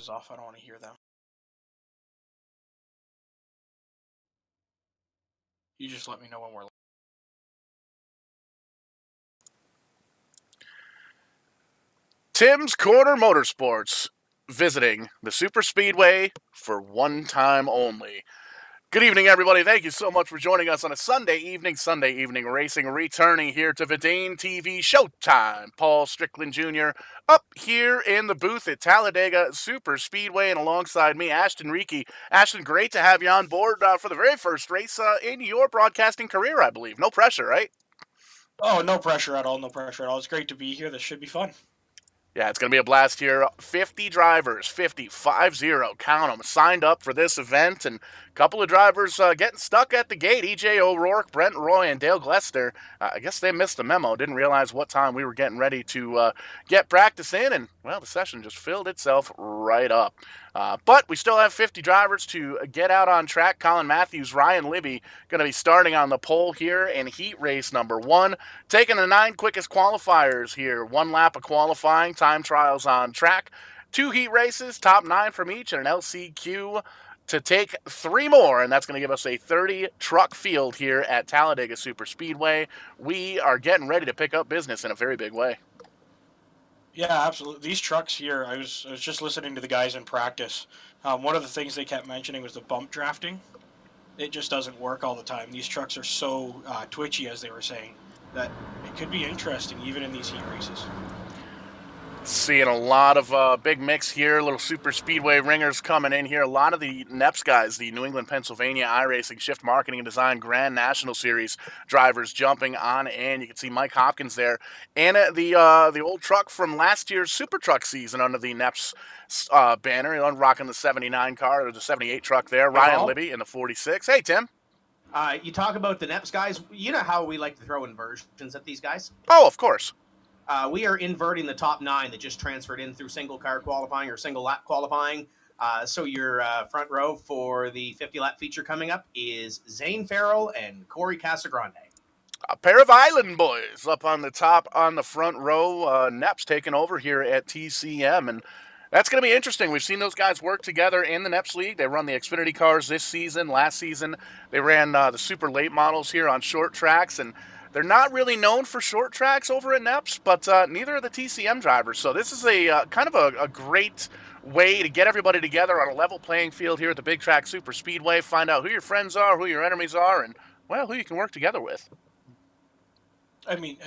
glasses off. I don't want to hear them. You just let me know when we're... Tim's Corner Motorsports, visiting the Super Speedway for one time only. Good evening, everybody. Thank you so much for joining us on a Sunday evening racing, returning here to Vidane TV Showtime. Paul Strickland Jr. up here in the booth at Talladega Super Speedway, and alongside me, Ashton Reekie. Ashton, great to have you on board for the very first race in your broadcasting career, I believe. No pressure, right? Oh, no pressure at all. No pressure at all. It's great to be here. This should be fun. Yeah, it's going to be a blast here. 50 drivers, 50, count them, signed up for this event, and a couple of drivers getting stuck at the gate. E.J. O'Rourke, Brent Roy, and Dale Glester. I guess they missed the memo, didn't realize what time we were getting ready to get practice in, and, well, the session just filled itself right up. But we still have 50 drivers to get out on track. Colin Matthews, Ryan Libby going to be starting on the pole here in heat race number 1. Taking the 9 quickest qualifiers here. 1 lap of qualifying, time trials on track. 2 heat races, top 9 from each, and an LCQ to take 3 more, and that's going to give us a 30-truck field here at Talladega Super Speedway. We are getting ready to pick up business in a very big way. Yeah, absolutely. These trucks here, I was just listening to the guys in practice. One of the things they kept mentioning was the bump drafting. It just doesn't work all the time. These trucks are so twitchy, as they were saying, that it could be interesting even in these heat races. Seeing a lot of big mix here, little Super Speedway ringers coming in here. A lot of the NEPS guys, the New England, Pennsylvania iRacing Shift Marketing and Design Grand National Series drivers jumping on in. You can see Mike Hopkins there. And the old truck from last year's Super Truck season under the NEPS banner, rocking the 79 car, or the 78 truck there. Hey, Ryan Paul. Libby in the 46. Hey, Tim. You talk about the NEPS guys. You know how we like to throw inversions at these guys? Oh, of course. We are inverting the top 9 that just transferred in through single car qualifying or single lap qualifying. So your front row for the 50 lap feature coming up is Zane Farrell and Corey Casagrande. A pair of Island boys up on the top on the front row. NEPS taking over here at TCM, and that's going to be interesting. We've seen those guys work together in the NEPS League. They run the Xfinity cars this season. Last season, they ran the super late models here on short tracks, and they're not really known for short tracks over at NEPS, but neither are the TCM drivers. So this is a kind of a great way to get everybody together on a level playing field here at the Big Track Super Speedway. Find out who your friends are, who your enemies are, and, well, who you can work together with. I mean,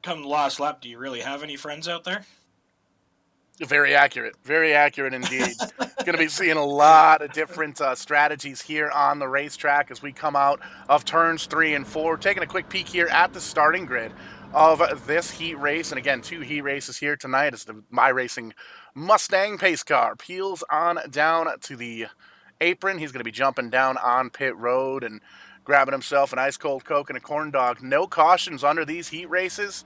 come the last lap, do you really have any friends out there? Very accurate indeed. Going to be seeing a lot of different strategies here on the racetrack as we come out of turns 3 and 4. Taking a quick peek here at the starting grid of this heat race. And again, 2 heat races here tonight as the iRacing Mustang pace car peels on down to the apron. He's going to be jumping down on pit road and grabbing himself an ice cold Coke and a corn dog. No cautions under these heat races.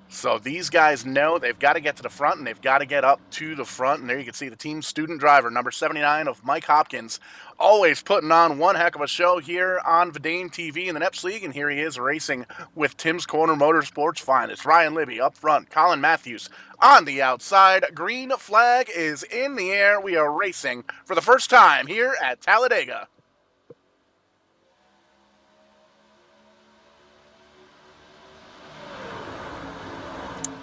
So these guys know they've got to get to the front, and they've got to get up to the front. And there you can see the team student driver, number 79 of Mike Hopkins, always putting on one heck of a show here on Vidane TV in the NEPS League. And here he is racing with Tim's Corner Motorsports finest. Ryan Libby up front, Colin Matthews on the outside. Green flag is in the air. We are racing for the first time here at Talladega.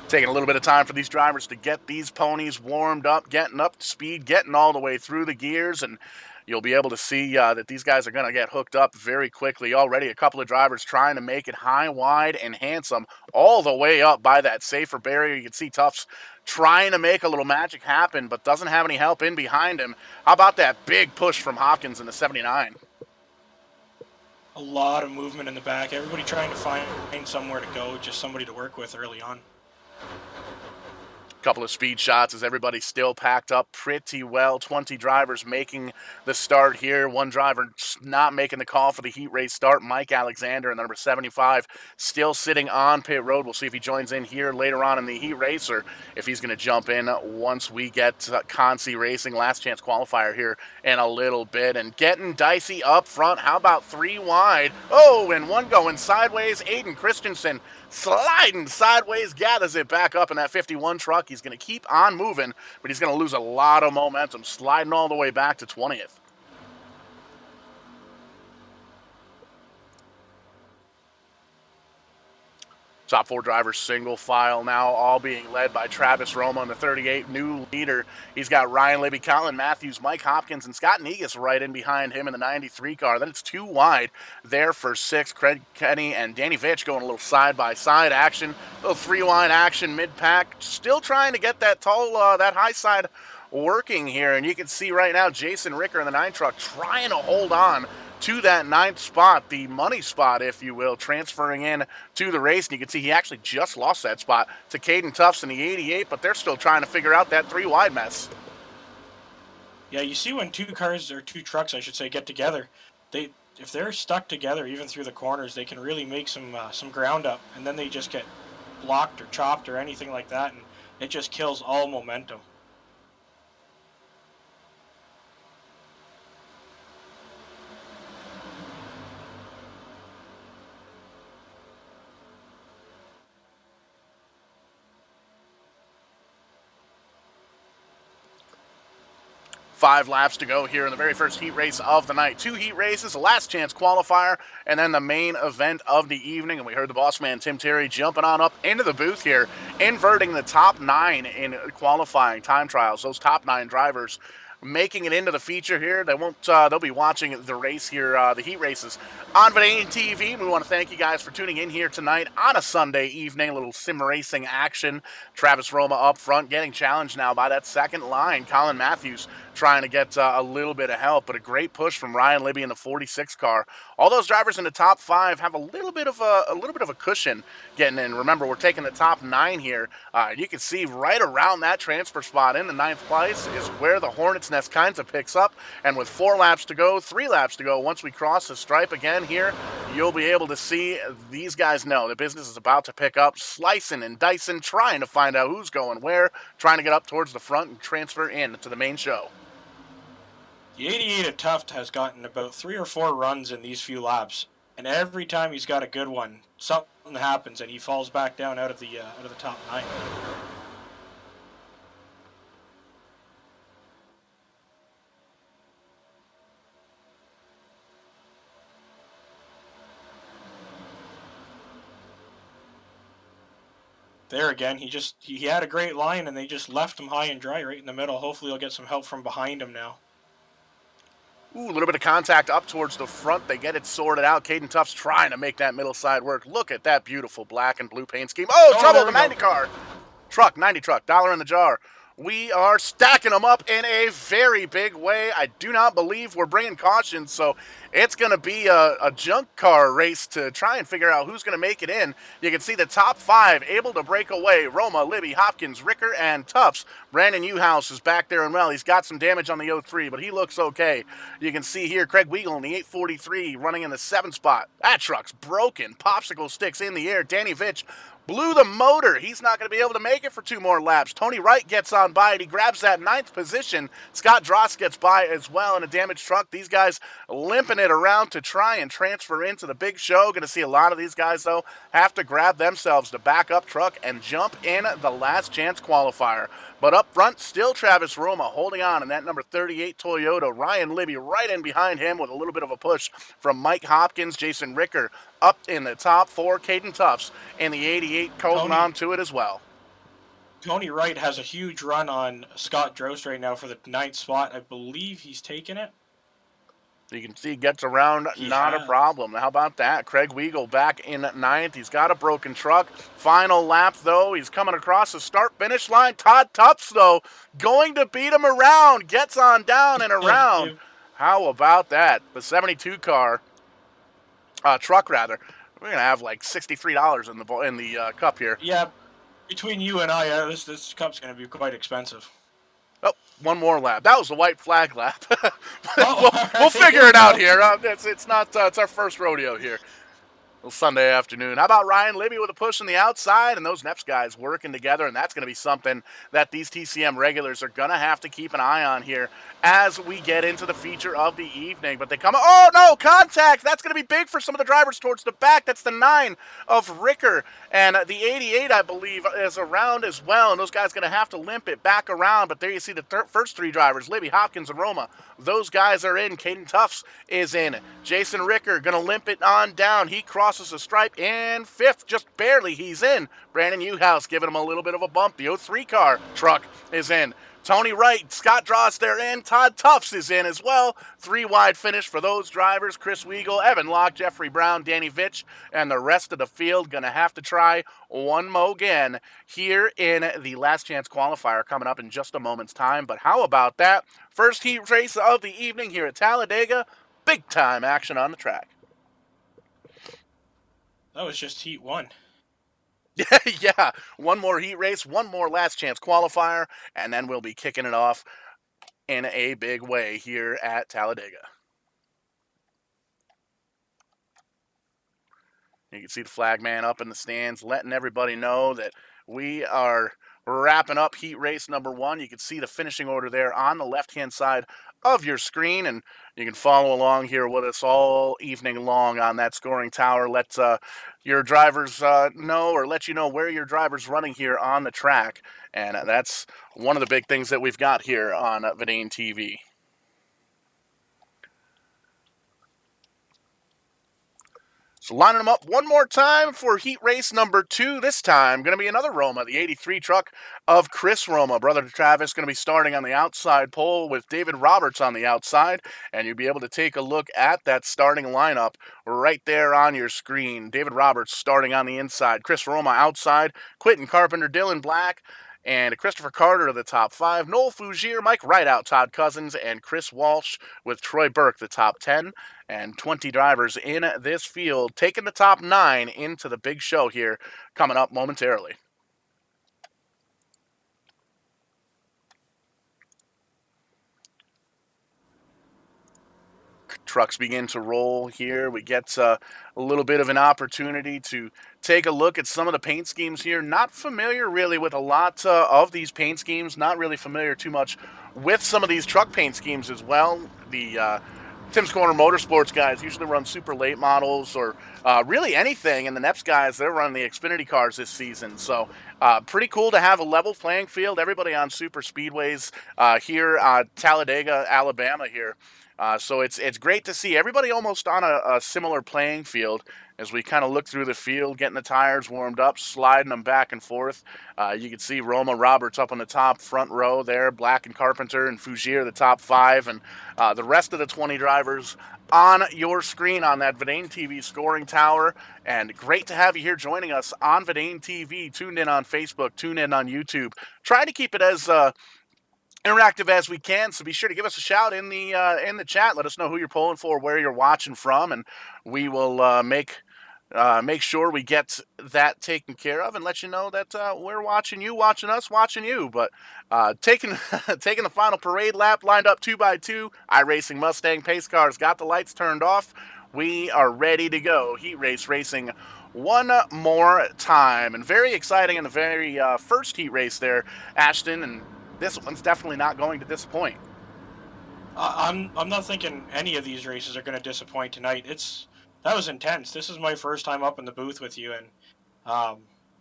Taking a little bit of time for these drivers to get these ponies warmed up, getting up to speed, getting all the way through the gears, and you'll be able to see that these guys are going to get hooked up very quickly. Already a couple of drivers trying to make it high, wide, and handsome all the way up by that safer barrier. You can see Tufts trying to make a little magic happen, but doesn't have any help in behind him. How about that big push from Hopkins in the 79? A lot of movement in the back. Everybody trying to find somewhere to go, just somebody to work with early on. Couple of speed shots as everybody's still packed up pretty well. 20 drivers making the start here. One driver not making the call for the heat race start, Mike Alexander, and number 75 still sitting on pit road. We'll see if he joins in here later on in the heat race or if he's going to jump in once we get Concy Racing last chance qualifier here in a little bit. And getting dicey up front. How about 3 wide? Oh, and one going sideways. Aiden Christensen sliding sideways, gathers it back up in that 51 truck. He's going to keep on moving, but he's going to lose a lot of momentum, sliding all the way back to 20th. Top 4 drivers single file now, all being led by Travis Roma in the 38, new leader. He's got Ryan Libby, Colin Matthews, Mike Hopkins, and Scott Negus right in behind him in the 93 car. Then it's 2 wide there for 6. Craig Kenny and Danny Vitch going a little side-by-side action, a little 3-wide action mid-pack. Still trying to get that tall, that high side working here. And you can see right now Jason Ricker in the 9 truck trying to hold on to that 9th spot, the money spot, if you will, transferring in to the race. And you can see he actually just lost that spot to Caden Tufts in the 88, but they're still trying to figure out that 3-wide mess. Yeah, you see when 2 cars, or 2 trucks, I should say, get together, if they're stuck together, even through the corners, they can really make some ground up, and then they just get blocked or chopped or anything like that, and it just kills all momentum. Five laps to go here in the very first heat race of the night. 2 heat races, a last chance qualifier, and then the main event of the evening. And we heard the boss man, Tim Terry, jumping on up into the booth here, inverting the top 9 in qualifying time trials. Those top 9 drivers making it into the feature here. They won't. They'll be watching the race here, the heat races on Vanadian TV. We want to thank you guys for tuning in here tonight on a Sunday evening. A little sim racing action. Travis Roma up front, getting challenged now by that second line. Colin Matthews trying to get a little bit of help, but a great push from Ryan Libby in the 46 car. All those drivers in the top 5 have a little bit of a cushion getting in. Remember, we're taking the top 9 here. You can see right around that transfer spot in the 9th place is where the Hornets Nest kinds of picks up. And with 4 laps to go, 3 laps to go, once we cross the stripe again here, you'll be able to see these guys know the business is about to pick up, slicing and dicing, trying to find out who's going where, trying to get up towards the front and transfer in to the main show. The 88 at Tuft has gotten about 3 or 4 runs in these few laps, and every time he's got a good one, something happens and he falls back down out of the top 9. There again, he had a great line and they just left him high and dry right in the middle. Hopefully he'll get some help from behind him now. Ooh, a little bit of contact up towards the front. They get it sorted out. Caden Tufts trying to make that middle side work. Look at that beautiful black and blue paint scheme. Oh, trouble, the 90 car. 90 truck, dollar in the jar. We are stacking them up in a very big way. I do not believe we're bringing caution, so it's going to be a junk car race to try and figure out who's going to make it in. You can see the top 5 able to break away. Roma, Libby, Hopkins, Ricker, and Tufts. Brandon Newhouse is back there and well. He's got some damage on the 03, but he looks okay. You can see here Craig Weigel in the 843 running in the 7th spot. That truck's broken. Popsicle sticks in the air. Danny Vitch blew the motor. He's not going to be able to make it for 2 more laps. Tony Wright gets on by and he grabs that 9th position. Scott Dross gets by as well in a damaged truck. These guys limping it around to try and transfer into the big show. Going to see a lot of these guys, though, have to grab themselves the backup truck and jump in the last chance qualifier. But up front, still Travis Roma holding on in that number 38 Toyota. Ryan Libby right in behind him with a little bit of a push from Mike Hopkins. Jason Ricker up in the top 4. Caden Tufts in the 88 holding on to it as well. Tony Wright has a huge run on Scott Drost right now for the 9th spot. I believe he's taken it. You can see he gets around, not a problem. How about that? Craig Weigel back in 9th. He's got a broken truck. Final lap, though. He's coming across the start-finish line. Todd Tufts, though, going to beat him around. Gets on down and around. How about that? The 72 car, truck rather. We're going to have like $63 in the cup here. Yeah, between you and I, this cup's going to be quite expensive. Oh, one more lap. That was the white flag lap. We'll figure it out here. It's our first rodeo here. Sunday afternoon. How about Ryan Libby with a push on the outside, and those Neps guys working together, and that's going to be something that these TCM regulars are going to have to keep an eye on here as we get into the feature of the evening. But they come, oh no, contact! That's going to be big for some of the drivers towards the back. That's the 9 of Ricker, and the 88, I believe, is around as well, and those guys going to have to limp it back around. But there you see the first 3 drivers, Libby, Hopkins, and Roma. Those guys are in. Caden Tufts is in. Jason Ricker going to limp it on down. He crosses the stripe in 5th, just barely. He's in. Brandon Uhouse giving him a little bit of a bump. The 03 car truck is in. Tony Wright, Scott Dross, they're in. Todd Tufts is in as well. 3 wide finish for those drivers. Chris Weigel, Evan Locke, Jeffrey Brown, Danny Vitch, and the rest of the field going to have to try one more again here in the last chance qualifier coming up in just a moment's time. But how about that? First heat race of the evening here at Talladega. Big time action on the track. That was just heat 1. Yeah, one more heat race, one more last chance qualifier, and then we'll be kicking it off in a big way here at Talladega. You can see the flag man up in the stands letting everybody know that we are wrapping up heat race number 1. You can see the finishing order there on the left-hand side of your screen, and you can follow along here with us all evening long on that scoring tower. Let your drivers know, or let you know where your driver's running here on the track, and that's one of the big things that we've got here on Verdane TV. So lining them up one more time for heat race number 2. This time going to be another Roma, the 83 truck of Chris Roma. Brother Travis going to be starting on the outside pole with David Roberts on the outside. And you'll be able to take a look at that starting lineup right there on your screen. David Roberts starting on the inside. Chris Roma outside. Quentin Carpenter, Dylan Black, and Christopher Carter to the top 5. Noel Fougier, Mike Rideout, Todd Cousins, and Chris Walsh with Troy Burke, the top 10. And 20 drivers in this field, taking the top 9 into the big show here coming up momentarily. Trucks begin to roll here. We get a little bit of an opportunity to take a look at some of the paint schemes here. Not familiar really with a lot of these paint schemes. Not really familiar too much with some of these truck paint schemes as well. The Tim's Corner Motorsports guys usually run super late models or really anything, and the Neps guys, they're running the Xfinity cars this season. So pretty cool to have a level playing field. Everybody on super speedways here at Talladega, Alabama here. So it's great to see everybody almost on a similar playing field as we kind of look through the field, getting the tires warmed up, sliding them back and forth. You can see Roma Roberts up on the top front row there, Black and Carpenter and Fougier, the top 5, and the rest of the 20 drivers on your screen on that Verdane TV scoring tower. And great to have you here joining us on Verdane TV, tuned in on Facebook, tuned in on YouTube. Trying to keep it as interactive as we can, so be sure to give us a shout in the chat. Let us know who you're pulling for, where you're watching from, and we will make sure we get that taken care of and let you know that we're watching you, watching us, watching you. But taking the final parade lap, lined up 2x2, iRacing Mustang pace cars got the lights turned off. We are ready to go. Heat race racing one more time, and very exciting in the very first heat race there, Ashton, and this one's definitely not going to disappoint. I'm not thinking any of these races are going to disappoint tonight. That was intense. This is my first time up in the booth with you, and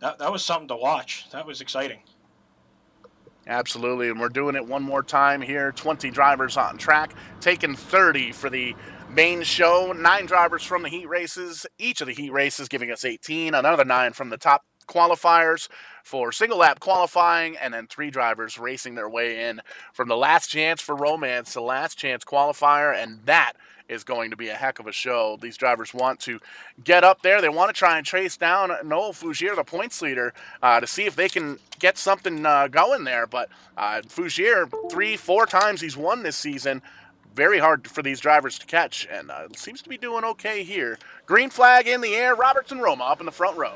that was something to watch. That was exciting. Absolutely, and we're doing it one more time here. 20 drivers on track, taking 30 for the main show. 9 drivers from the heat races, each of the heat races giving us 18. Another 9 from the top qualifiers for single lap qualifying, and then 3 drivers racing their way in from the last chance for romance to last chance qualifier, and that is going to be a heck of a show. These drivers want to get up there. They want to try and trace down Noel Fougier, the points leader, to see if they can get something going there. But Fougier, 3-4 times he's won this season. Very hard for these drivers to catch, and seems to be doing okay here. Green flag in the air. Roberts and Roma up in the front row.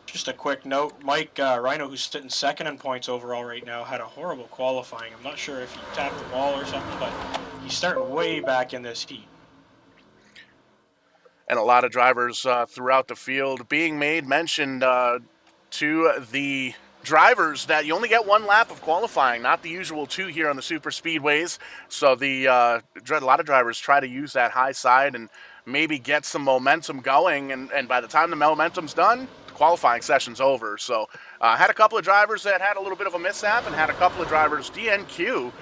Just a quick note, Mike Rhino, who's sitting second in points overall right now, had a horrible qualifying. I'm not sure if he tapped the wall or something, but he's starting way back in this heat. And a lot of drivers throughout the field being made mention to the drivers that you only get one lap of qualifying, not the usual two here on the super speedways. So a lot of drivers try to use that high side and maybe get some momentum going, and by the time the momentum's done, the qualifying session's over. So had a couple of drivers that had a little bit of a mishap, and had a couple of drivers DNQ.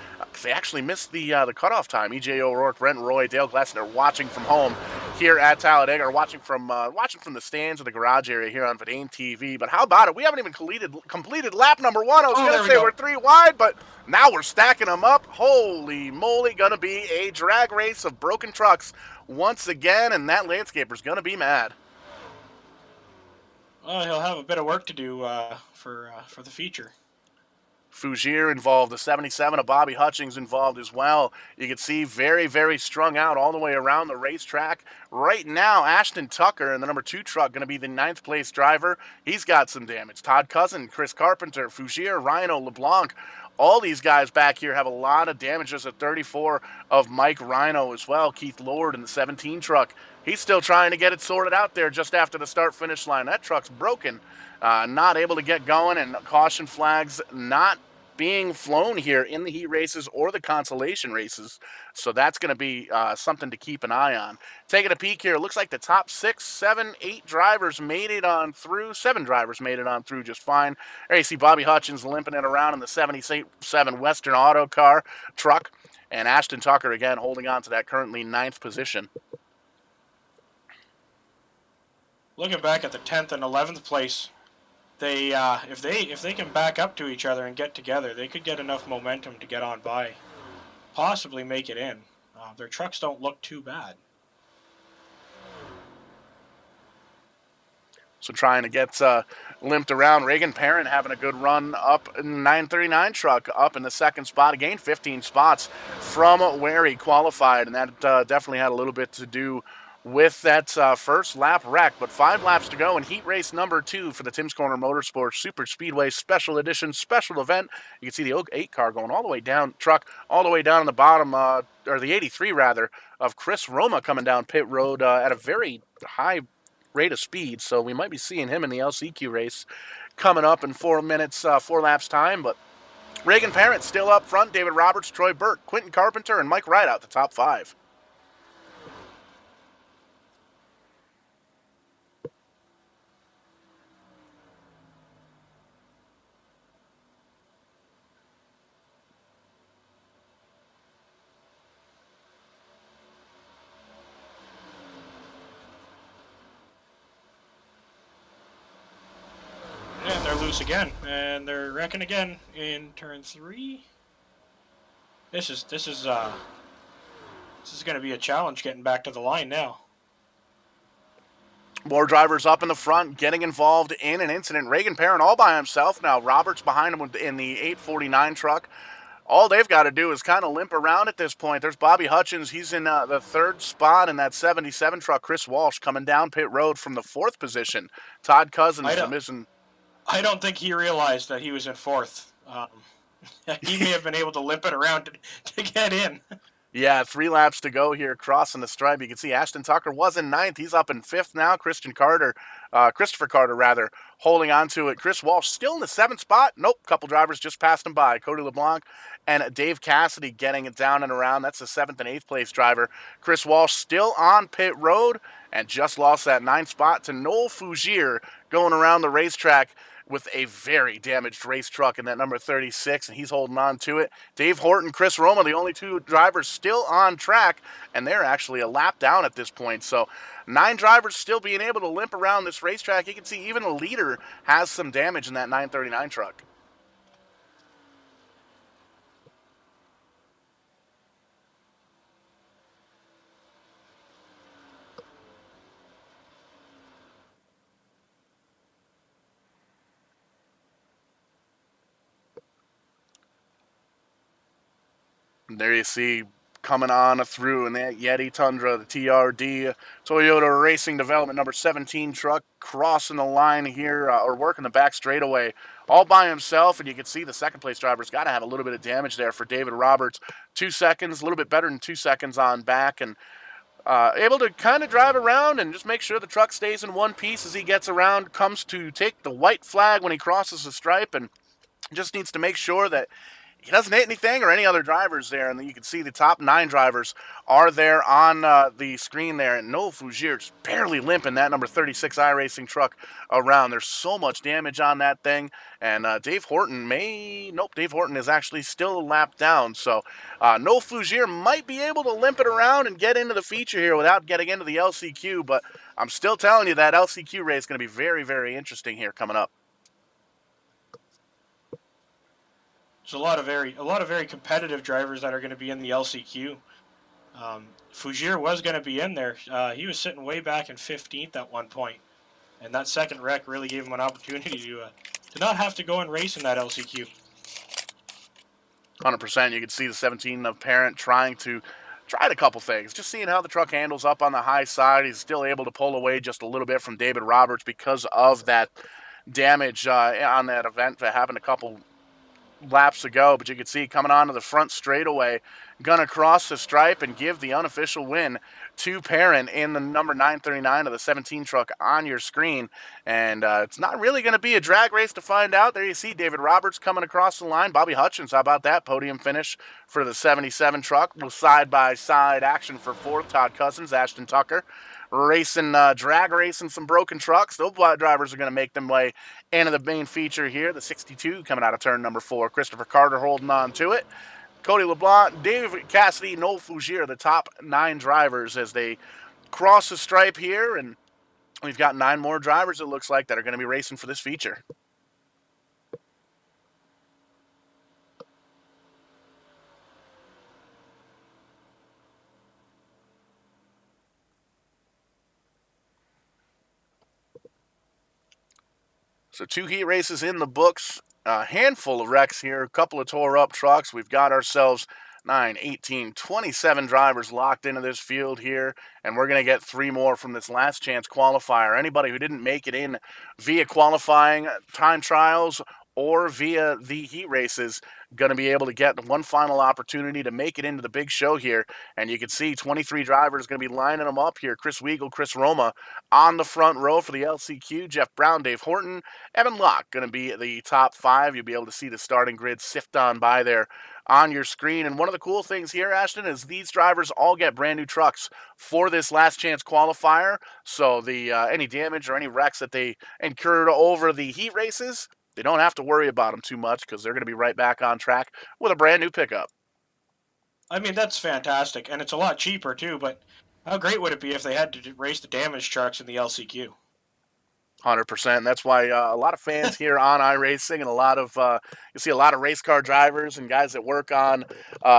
They actually missed the cutoff time. EJ O'Rourke, Brent Roy, Dale Glessner watching from home here at Talladega, or watching from the stands of the garage area here on Verdane TV. But how about it? We haven't even completed lap number 1. I was going to say we're 3 wide, but now we're stacking them up. Holy moly, going to be a drag race of broken trucks once again, and that landscaper's going to be mad. Well, he'll have a bit of work to do for the feature. Fougere involved, the 77 of Bobby Hutchings involved as well. You can see very, very strung out all the way around the racetrack. Right now, Ashton Tucker in the number 2 truck going to be the 9th place driver. He's got some damage. Todd Cousin, Chris Carpenter, Fougere, Rhino, LeBlanc. All these guys back here have a lot of damage. There's a 34 of Mike Rhino as well. Keith Lord in the 17 truck. He's still trying to get it sorted out there just after the start-finish line. That truck's broken. Not able to get going, and caution flags not being flown here in the heat races or the consolation races. So that's going to be something to keep an eye on. Taking a peek here, it looks like the top 6, 7, 8 drivers made it on through. 7 drivers made it on through just fine. There you see Bobby Hutchins limping it around in the 77 Western Auto car truck. And Ashton Tucker, again, holding on to that currently 9th position. Looking back at the 10th and 11th place, they if they can back up to each other and get together, they could get enough momentum to get on by, possibly make it in. Their trucks don't look too bad. So trying to get limped around. Reagan Parent having a good run up in the 939 truck, up in the 2nd spot. Again, 15 spots from where he qualified, and that definitely had a little bit to do with that first lap wreck. But 5 laps to go in heat race number 2 for the Tim's Corner Motorsports Super Speedway Special Edition special event. You can see the 08 car going all the way down, truck all the way down on the bottom, or the 83 rather, of Chris Roma coming down pit road at a very high rate of speed. So we might be seeing him in the LCQ race coming up in 4 minutes, 4 laps time. But Reagan Parent still up front. David Roberts, Troy Burke, Quentin Carpenter, and Mike Rideout, the top 5. And they're loose again, and they're wrecking again in turn 3. This is going to be a challenge getting back to the line now. More drivers up in the front, getting involved in an incident. Reagan Parent all by himself now. Roberts behind him in the 849 truck. All they've got to do is kind of limp around at this point. There's Bobby Hutchins. He's in the 3rd spot in that 77 truck. Chris Walsh coming down pit road from the 4th position. Todd Cousins missing. I don't think he realized that he was in 4th. He may have been able to limp it around to get in. Yeah, 3 laps to go here, crossing the stripe. You can see Ashton Tucker was in 9th. He's up in 5th now. Christopher Carter, holding on to it. Chris Walsh still in the 7th spot. Nope, couple drivers just passed him by. Cody LeBlanc and Dave Cassidy getting it down and around. That's the 7th and 8th place driver. Chris Walsh still on pit road and just lost that 9th spot to Noel Fougere going around the racetrack with a very damaged race truck in that number 36, and he's holding on to it. Dave Horton, Chris Roma, the only 2 drivers still on track, and they're actually a lap down at this point. So 9 drivers still being able to limp around this racetrack. You can see even the leader has some damage in that 939 truck. There you see coming on through in that Yeti Tundra, the TRD Toyota Racing Development number 17 truck crossing the line here, or working the back straightaway all by himself. And you can see the 2nd place driver's got to have a little bit of damage there for David Roberts. 2 seconds, a little bit better than 2 seconds on back. And able to kind of drive around and just make sure the truck stays in one piece as he gets around, comes to take the white flag when he crosses the stripe, and just needs to make sure that he doesn't hit anything or any other drivers there. And you can see the top 9 drivers are there on the screen there. And Noah Fougere just barely limping that number 36 iRacing truck around. There's so much damage on that thing. And Dave Horton Dave Horton is actually still a lap down. So Noah Fougere might be able to limp it around and get into the feature here without getting into the LCQ. But I'm still telling you that LCQ race is going to be very, very interesting here coming up. There's a lot of very competitive drivers that are going to be in the LCQ. Fougere was going to be in there. He was sitting way back in 15th at one point, and that second wreck really gave him an opportunity to not have to go and race in that LCQ. 100%. You can see the 17 of Parent tried a couple things. Just seeing how the truck handles up on the high side. He's still able to pull away just a little bit from David Roberts because of that damage on that event that happened a couple laps ago. But you can see coming onto the front straightaway, gonna cross the stripe and give the unofficial win to Parent in the number 939 of the 17 truck on your screen. And it's not really going to be a drag race to find out. There you see David Roberts coming across the line. Bobby Hutchins, how about that podium finish for the 77 truck? With side-by-side action for 4th. Todd Cousins, Ashton Tucker racing, drag racing some broken trucks. Those drivers are going to make them way into the main feature here. The 62 coming out of turn number 4. Christopher Carter holding on to it. Cody LeBlanc, Dave Cassidy, Noel Fougere, the top 9 drivers as they cross the stripe here. And we've got 9 more drivers, it looks like, that are going to be racing for this feature. So 2 heat races in the books, a handful of wrecks here, a couple of tore up trucks. We've got ourselves 9, 18, 27 drivers locked into this field here, and we're going to get 3 more from this last chance qualifier. Anybody who didn't make it in via qualifying, time trials, or via the heat races going to be able to get one final opportunity to make it into the big show here. And you can see 23 drivers going to be lining them up here. Chris Weigel, Chris Roma on the front row for the LCQ. Jeff Brown, Dave Horton, Evan Locke going to be the top 5. You'll be able to see the starting grid sift on by there on your screen. And one of the cool things here, Ashton, is these drivers all get brand new trucks for this last chance qualifier. So the any damage or any wrecks that they incurred over the heat races, they don't have to worry about them too much because they're going to be right back on track with a brand new pickup. I mean, that's fantastic, and it's a lot cheaper too, but how great would it be if they had to race the damaged trucks in the LCQ? 100%. That's why a lot of fans here on iRacing and a lot of, you see a lot of race car drivers and guys that work on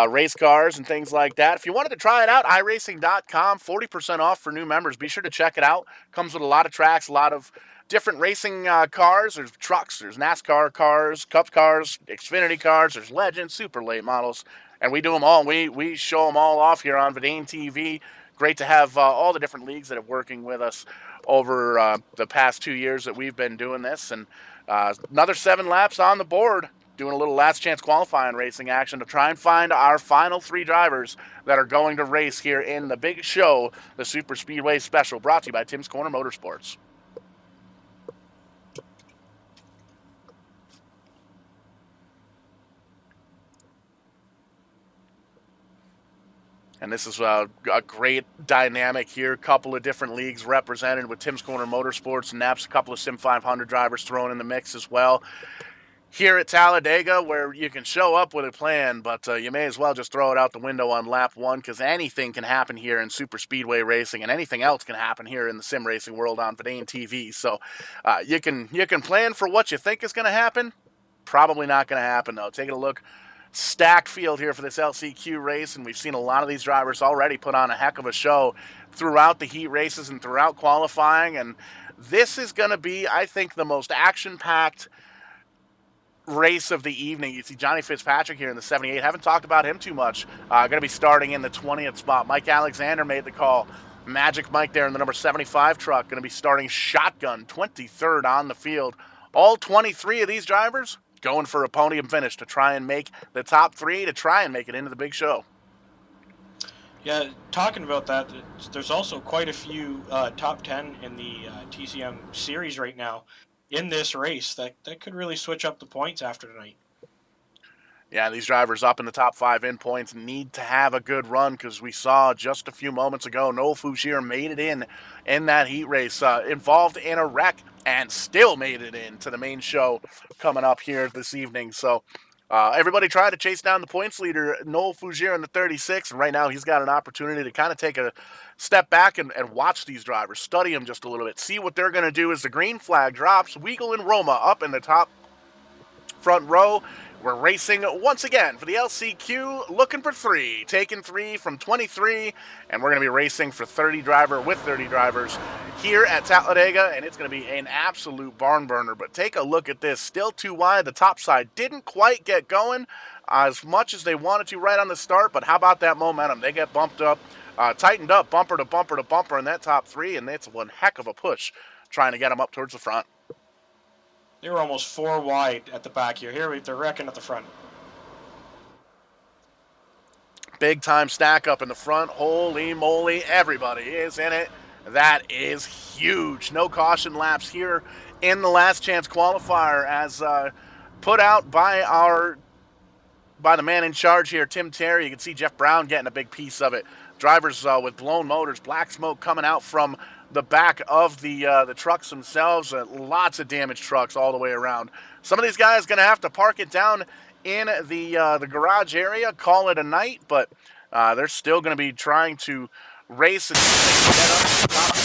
race cars and things like that. If you wanted to try it out, iRacing.com, 40% off for new members. Be sure to check it out. Comes with a lot of tracks, a lot of different racing cars. There's trucks, there's NASCAR cars, Cup cars, Xfinity cars, there's Legends, super late models, and we do them all. We show them all off here on Verdane TV. Great to have all the different leagues that are working with us over the past 2 years that we've been doing this. And another 7 laps on the board, doing a little last chance qualifying racing action to try and find our final 3 drivers that are going to race here in the big show, the Super Speedway Special, brought to you by Tim's Corner Motorsports. And this is a great dynamic here. A couple of different leagues represented with Tim's Corner Motorsports and NAPS, a couple of Sim 500 drivers thrown in the mix as well. Here at Talladega, where you can show up with a plan, but you may as well just throw it out the window on lap 1 because anything can happen here in Super Speedway racing, and anything else can happen here in the sim racing world on Verdane TV. So you can plan for what you think is going to happen. Probably not going to happen, though. Taking a look. Stacked field here for this LCQ race, and we've seen a lot of these drivers already put on a heck of a show throughout the heat races and throughout qualifying, and this is going to be, I think, the most action-packed race of the evening. You see Johnny Fitzpatrick here in the 78. Haven't talked about him too much. Going to be starting in the 20th spot. Mike Alexander made the call. Magic Mike there in the number 75 truck. Going to be starting shotgun, 23rd on the field. All 23 of these drivers going for a podium finish to try and make the top 3, to try and make it into the big show. Yeah, talking about that, there's also quite a few top 10 in the TCM series right now in this race that could really switch up the points after tonight. Yeah, these drivers up in the top 5 in points need to have a good run because we saw just a few moments ago Noel Fougier made it in that heat race, involved in a wreck, and still made it into the main show coming up here this evening. So everybody tried to chase down the points leader, Noel Fougier, in the 36, and right now he's got an opportunity to kind of take a step back and watch these drivers, study them just a little bit, see what they're going to do as the green flag drops. Weigel and Roma up in the top front row. We're racing once again for the LCQ, looking for 3, taking 3 from 23, and we're going to be racing for 30 drivers here at Talladega, and it's going to be an absolute barn burner. But take a look at this, still too wide. The top side didn't quite get going as much as they wanted to right on the start, but how about that momentum? They get bumped up, tightened up, bumper to bumper to bumper in that top 3, and it's one heck of a push trying to get them up towards the front. They were almost 4 wide at the back here. Here they're wrecking at the front. Big time stack up in the front. Holy moly, everybody is in it. That is huge. No caution laps here in the last chance qualifier as put out by the man in charge here, Tim Terry. You can see Jeff Brown getting a big piece of it. Drivers with blown motors, black smoke coming out from the back of the trucks themselves. Lots of damaged trucks all the way around. Some of these guys going to have to park it down in the garage area, call it a night, but they're still going to be trying to race and get up to the top.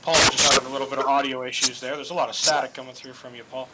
Paul just having a little bit of audio issues there. There's a lot of static coming through from you, Paul.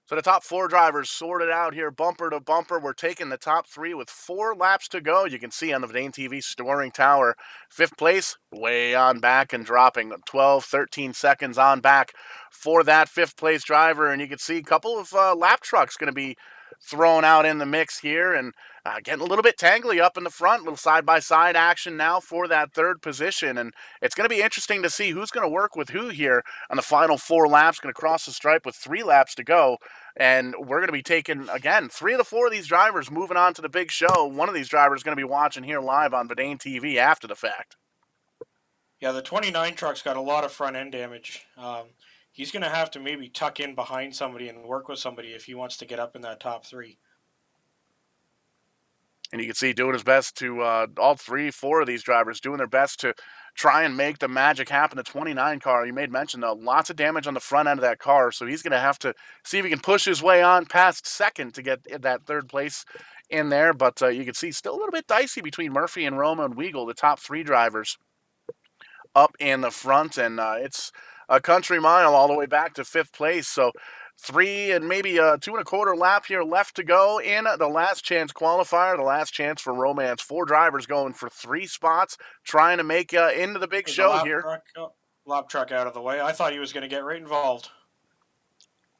So the top 4 drivers sorted out here, bumper to bumper. We're taking the top 3 with 4 laps to go. You can see on the Vidane TV storing tower, 5th place, way on back and dropping 12, 13 seconds on back for that 5th place driver. And you can see a couple of lap trucks going to be thrown out in the mix here and getting a little bit tangly up in the front. Little side-by-side action now for that 3rd position. And it's going to be interesting to see who's going to work with who here on the final 4 laps. Going to cross the stripe with 3 laps to go. And we're going to be taking, again, 3 of the 4 of these drivers moving on to the big show. One of these drivers is going to be watching here live on Vidane TV after the fact. Yeah, the 29 truck's got a lot of front end damage. He's going to have to maybe tuck in behind somebody and work with somebody if he wants to get up in that top 3. And you can see doing his best to, all 3, 4 of these drivers doing their best to try and make the magic happen. The 29 car, you made mention, though, lots of damage on the front end of that car, so he's going to have to see if he can push his way on past 2nd to get that 3rd place in there. But you can see still a little bit dicey between Murphy and Roma and Weigel, the top 3 drivers up in the front, and it's a country mile all the way back to 5th place. So 3 and maybe a 2 1/4 lap here left to go in the last chance qualifier, the last chance for romance. 4 drivers going for 3 spots, trying to make into the big show here. Lap truck out of the way. I thought he was going to get right involved.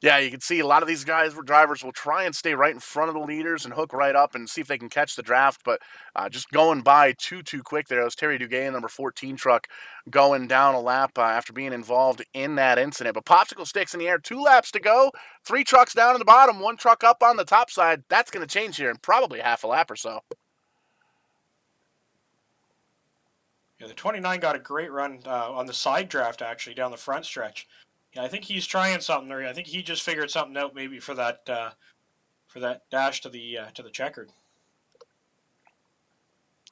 Yeah, you can see a lot of these drivers will try and stay right in front of the leaders and hook right up and see if they can catch the draft, but just going by too quick there. It was Terry Duguay, number 14 truck, going down a lap after being involved in that incident. But popsicle sticks in the air, 2 laps to go, 3 trucks down in the bottom, 1 truck up on the top side. That's going to change here in probably half a lap or so. Yeah, the 29 got a great run on the side draft, actually, down the front stretch. Yeah, I think he's trying something there. I think he just figured something out maybe for that dash to the checkered.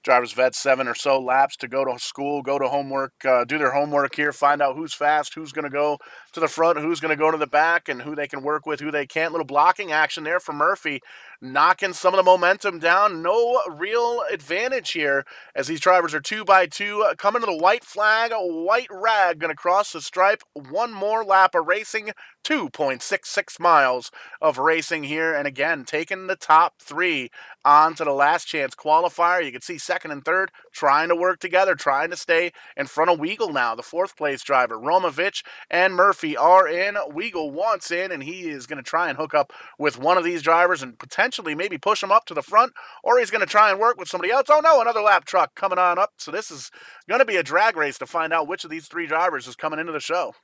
Drivers vet 7 or so laps to go to school, go to homework, do their homework here, find out who's fast, who's going to go to the front, who's going to go to the back, and who they can work with, who they can't. Little blocking action there for Murphy, knocking some of the momentum down. No real advantage here as these drivers are 2 by 2 coming to the white flag, a white rag going to cross the stripe. 1 more lap of racing, 2.66 miles of racing here, and again taking the top 3 on to the last chance qualifier. You can see second and third trying to work together, trying to stay in front of Weagle now, the 4th place driver. Romovich and Murphy are in. Weagle wants in, and he is going to try and hook up with one of these drivers and potentially maybe push him up to the front, or he's going to try and work with somebody else. Oh no, another lap truck coming on up. So this is going to be a drag race to find out which of these 3 drivers is coming into the show.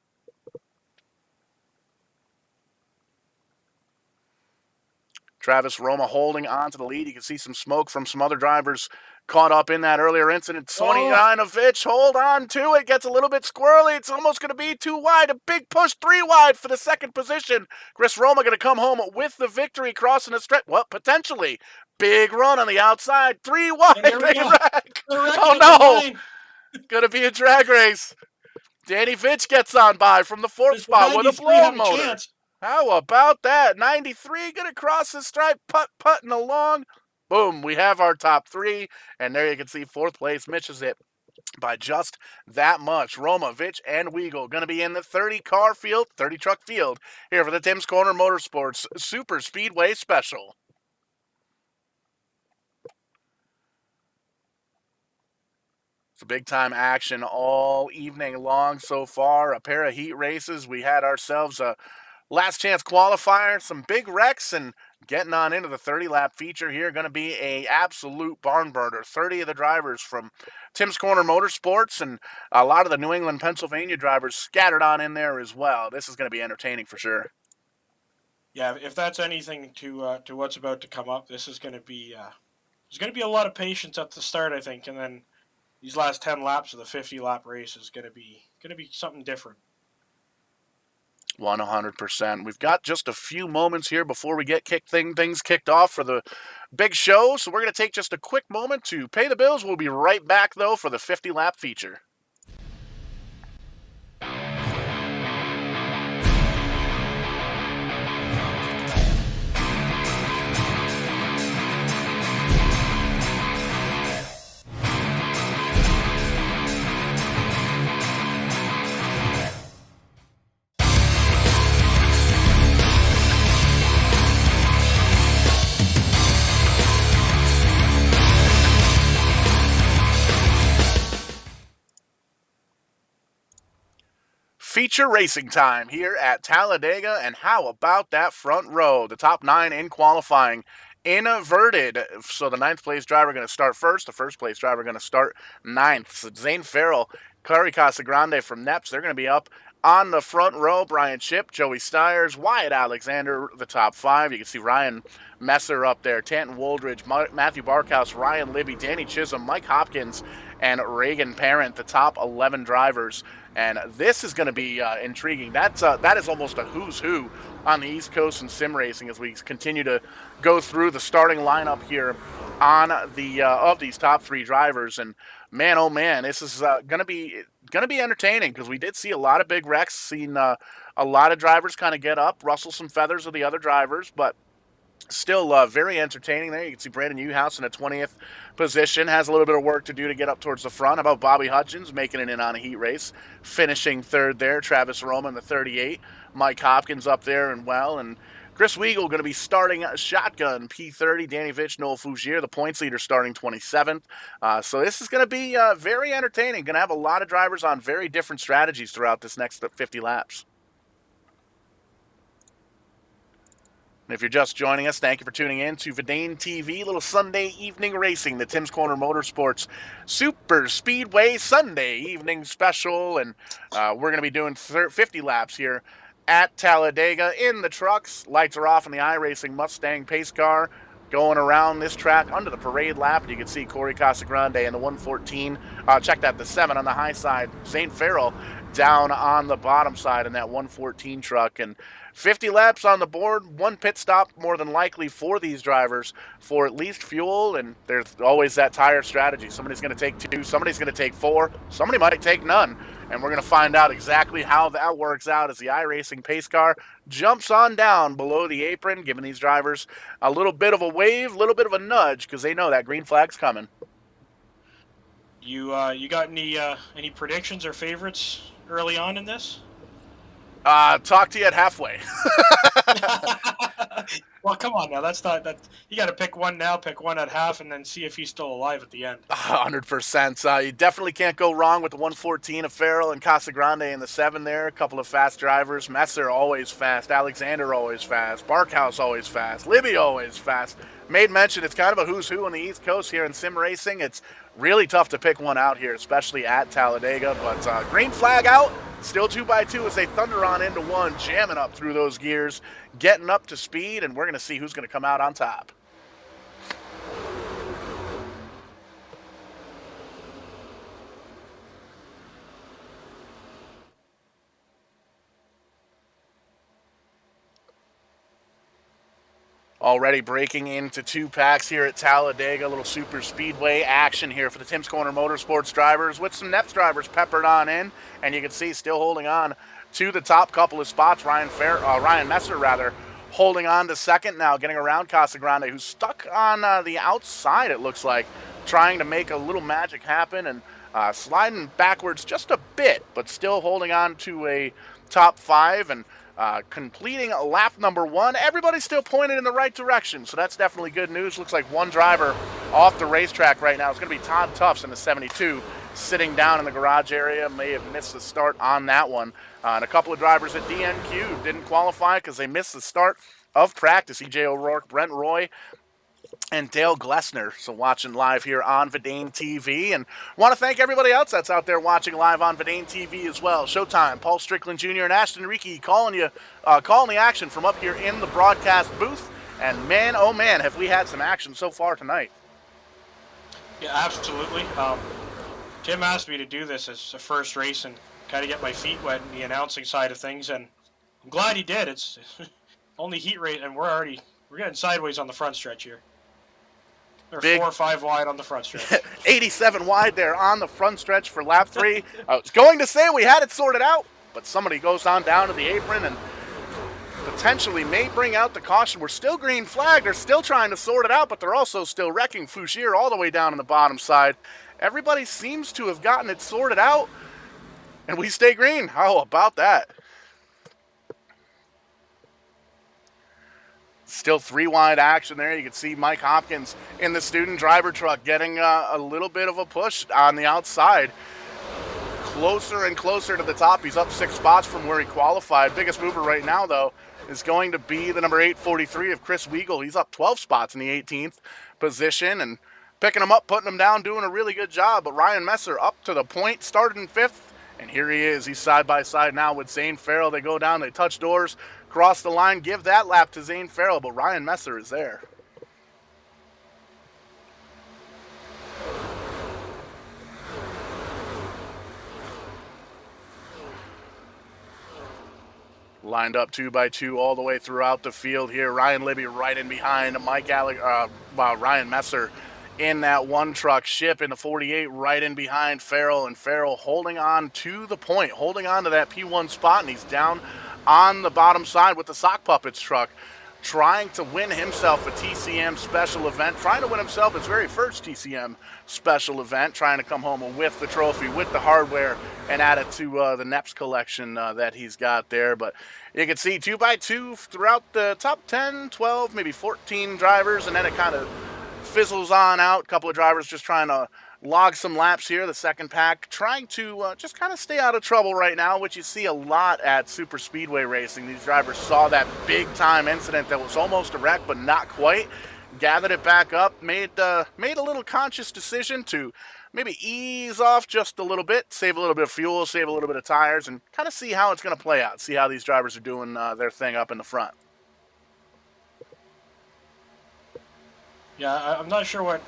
Travis Roma holding on to the lead. You can see some smoke from some other drivers caught up in that earlier incident. 29 of Vitch, hold on to it. Gets a little bit squirrely. It's almost going to be 2 wide. A big push, 3 wide for the second position. Chris Roma going to come home with the victory, crossing the strip. Well, potentially. Big run on the outside. 3 wide. Oh, no. Going to be a drag race. Danny Vitch gets on by from the 4th spot with a blown motor. How about that? 93 going to cross the stripe, putting along. Boom, we have our top 3. And there you can see 4th place misses it by just that much. Roma, Vitch, and Weagle going to be in the 30-car field, 30-truck field here for the Tim's Corner Motorsports Super Speedway Special. It's a big-time action all evening long so far. A pair of heat races. We had ourselves a last chance qualifier, some big wrecks, and getting on into the 30-lap feature here. Going to be a absolute barn burner. 30 of the drivers from Tim's Corner Motorsports and a lot of the New England, Pennsylvania drivers scattered on in there as well. This is going to be entertaining for sure. Yeah, if that's anything to what's about to come up, this is going to be there's going to be a lot of patience at the start, I think, and then these last 10 laps of the 50-lap race is going to be something different. 100%. We've got just a few moments here before we get things kicked off for the big show, so we're going to take just a quick moment to pay the bills. We'll be right back, though, for the 50-lap feature. Feature racing time here at Talladega, and how about that front row? The top 9 in qualifying inverted. So the 9th place driver going to start first, the 1st place driver going to start 9th. So Zane Farrell, Casagrande from Neps, they're going to be up on the front row. Brian Chip, Joey Stiers, Wyatt Alexander, the top 5. You can see Ryan Messer up there, Tanton Woldridge, Matthew Barkhouse, Ryan Libby, Danny Chisholm, Mike Hopkins, and Reagan Parent, the top 11 drivers. And this is going to be intriguing. That is almost a who's who on the East Coast in sim racing as we continue to go through the starting lineup here on the of these top 3 drivers. And man, oh man, this is going to be entertaining because we did see a lot of big wrecks, seen a lot of drivers kind of get up, rustle some feathers of the other drivers, but Still very entertaining there. You can see Brandon Newhouse in a 20th position. Has a little bit of work to do to get up towards the front. How about Bobby Hutchins making it in on a heat race, finishing third there. Travis Roma in the 38. Mike Hopkins up there and Chris Weigel going to be starting shotgun P30. Danny Vitch, Noel Fougier, the points leader, starting 27th. So this is going to be very entertaining. Going to have a lot of drivers on very different strategies throughout this next 50 laps. And if you're just joining us, thank you for tuning in to Verdane TV, little Sunday evening racing, the Tim's Corner Motorsports Super Speedway Sunday evening special. And we're going to be doing 50 laps here at Talladega in the trucks. Lights are off in the iRacing Mustang pace car going around this track under the parade lap. You can see Corey Casagrande in the 114. Check that, the 7 on the high side. Zane Farrell down on the bottom side in that 114 truck. And 50 laps on the board, one pit stop more than likely for these drivers for at least fuel, and there's always that tire strategy. Somebody's going to take 2, somebody's going to take 4, somebody might take none, and we're going to find out exactly how that works out as the iRacing pace car jumps on down below the apron, giving these drivers a little bit of a wave, a little bit of a nudge, because they know that green flag's coming. You got any predictions or favorites early on in this? Talk to you at halfway. Well, come on now. That's not that. You got to pick one now, pick one at half, and then see if he's still alive at the end. 100%. You definitely can't go wrong with the 114 of Farrell and Casagrande in the 7 there. A couple of fast drivers. Messer always fast. Alexander always fast. Barkhouse always fast. Libby always fast. Made mention it's kind of a who's who on the East Coast here in sim racing. It's really tough to pick one out here, especially at Talladega. But green flag out. Still 2x2 as they thunder on into one, jamming up through those gears, getting up to speed, and we're going to see who's going to come out on top. Already breaking into 2 packs here at Talladega. A little super speedway action here for the Tim's Corner Motorsports drivers with some Neps drivers peppered on in. And you can see still holding on to the top couple of spots. Ryan Messer holding on to second now, getting around Casagrande, who's stuck on the outside, it looks like, trying to make a little magic happen and sliding backwards just a bit, but still holding on to a top 5 and completing lap number 1. Everybody's still pointed in the right direction, so that's definitely good news. Looks like one driver off the racetrack right now. It's going to be Todd Tufts in the 72, sitting down in the garage area. May have missed the start on that one. And a couple of drivers at DNQ didn't qualify because they missed the start of practice. EJ O'Rourke, Brent Roy, and Dale Glessner. So watching live here on Verdane TV. And want to thank everybody else that's out there watching live on Verdane TV as well. Showtime, Paul Strickland Jr. and Ashton Reekie calling the action from up here in the broadcast booth. And man, oh man, have we had some action so far tonight. Yeah, absolutely. Tim asked me to do this as a first race and kind of get my feet wet in the announcing side of things, and I'm glad he did. It's only heat rate, and we're getting sideways on the front stretch here. They're Big. 4 or 5 wide on the front stretch. 87 wide there on the front stretch for lap 3. I was going to say we had it sorted out, but somebody goes on down to the apron and potentially may bring out the caution. We're still green flag. They're still trying to sort it out, but they're also still wrecking Fougier all the way down on the bottom side. Everybody seems to have gotten it sorted out, and we stay green. How about that? Still 3 wide action there. You can see Mike Hopkins in the student driver truck getting a little bit of a push on the outside. Closer and closer to the top. He's up 6 spots from where he qualified. Biggest mover right now, though, is going to be the number 843 of Chris Weigel. He's up 12 spots in the 18th position and picking him up, putting him down, doing a really good job. But Ryan Messer up to the point, started in 5th, and here he is. He's side by side now with Zane Farrell. They go down, they touch doors, cross the line, give that lap to Zane Farrell, but Ryan Messer is there. Lined up 2x2 all the way throughout the field here. Ryan Libby right in behind Ryan Messer in that one truck. Ship in the 48 right in behind Farrell, and Farrell holding on to the point, holding on to that P1 spot, and he's down on the bottom side with the Sock Puppets truck. trying to win himself a TCM special event, trying to win himself his very first TCM special event, trying to come home with the trophy, with the hardware, and add it to the NEPS collection that he's got there. But you can see 2x2 throughout the top 10, 12, maybe 14 drivers, and then it kind of fizzles on out. A couple of drivers just trying to log some laps here. The second pack trying to just kind of stay out of trouble right now, which you see a lot at Super Speedway Racing. These drivers saw that big time incident that was almost a wreck, but not quite. Gathered it back up, made a little conscious decision to maybe ease off just a little bit, save a little bit of fuel, save a little bit of tires, and kind of see how it's going to play out, see how these drivers are doing their thing up in the front. Yeah, I'm not sure what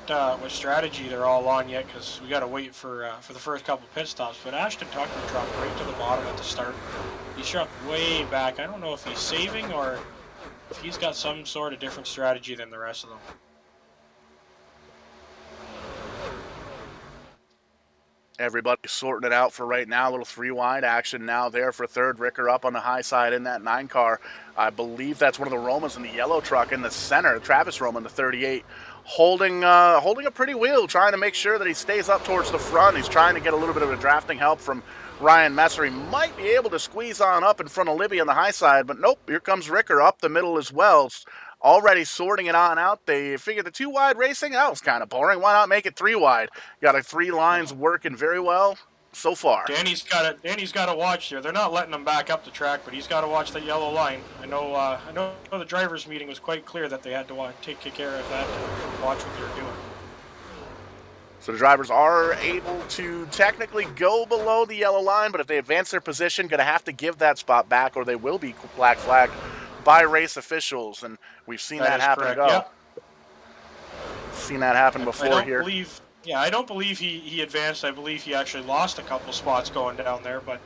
strategy they're all on yet, because we got to wait for the first couple pit stops. But Ashton Tucker dropped right to the bottom at the start. He's dropped way back. I don't know if he's saving or if he's got some sort of different strategy than the rest of them. Everybody's sorting it out for right now. A little 3-wide action now there for third. Ricker up on the high side in that 9 car. I believe that's one of the Romas in the yellow truck in the center. Travis Roma in the 38. Holding a pretty wheel, trying to make sure that he stays up towards the front. He's trying to get a little bit of a drafting help from Ryan Messer. He might be able to squeeze on up in front of Libby on the high side, but nope, here comes Ricker up the middle as well. Already sorting it on out. They figured the 2-wide racing, that was kind of boring. Why not make it 3-wide? Got a 3 lines working very well so far. Danny's got to watch there. They're not letting him back up the track, but he's got to watch that yellow line. I know the drivers' meeting was quite clear that they had to take care of that and watch what they're doing. So the drivers are able to technically go below the yellow line, but if they advance their position, going to have to give that spot back, or they will be black flagged by race officials, and we've seen that happen. Yep. Seen that happen before here. I don't believe he advanced. I believe he actually lost a couple spots going down there, but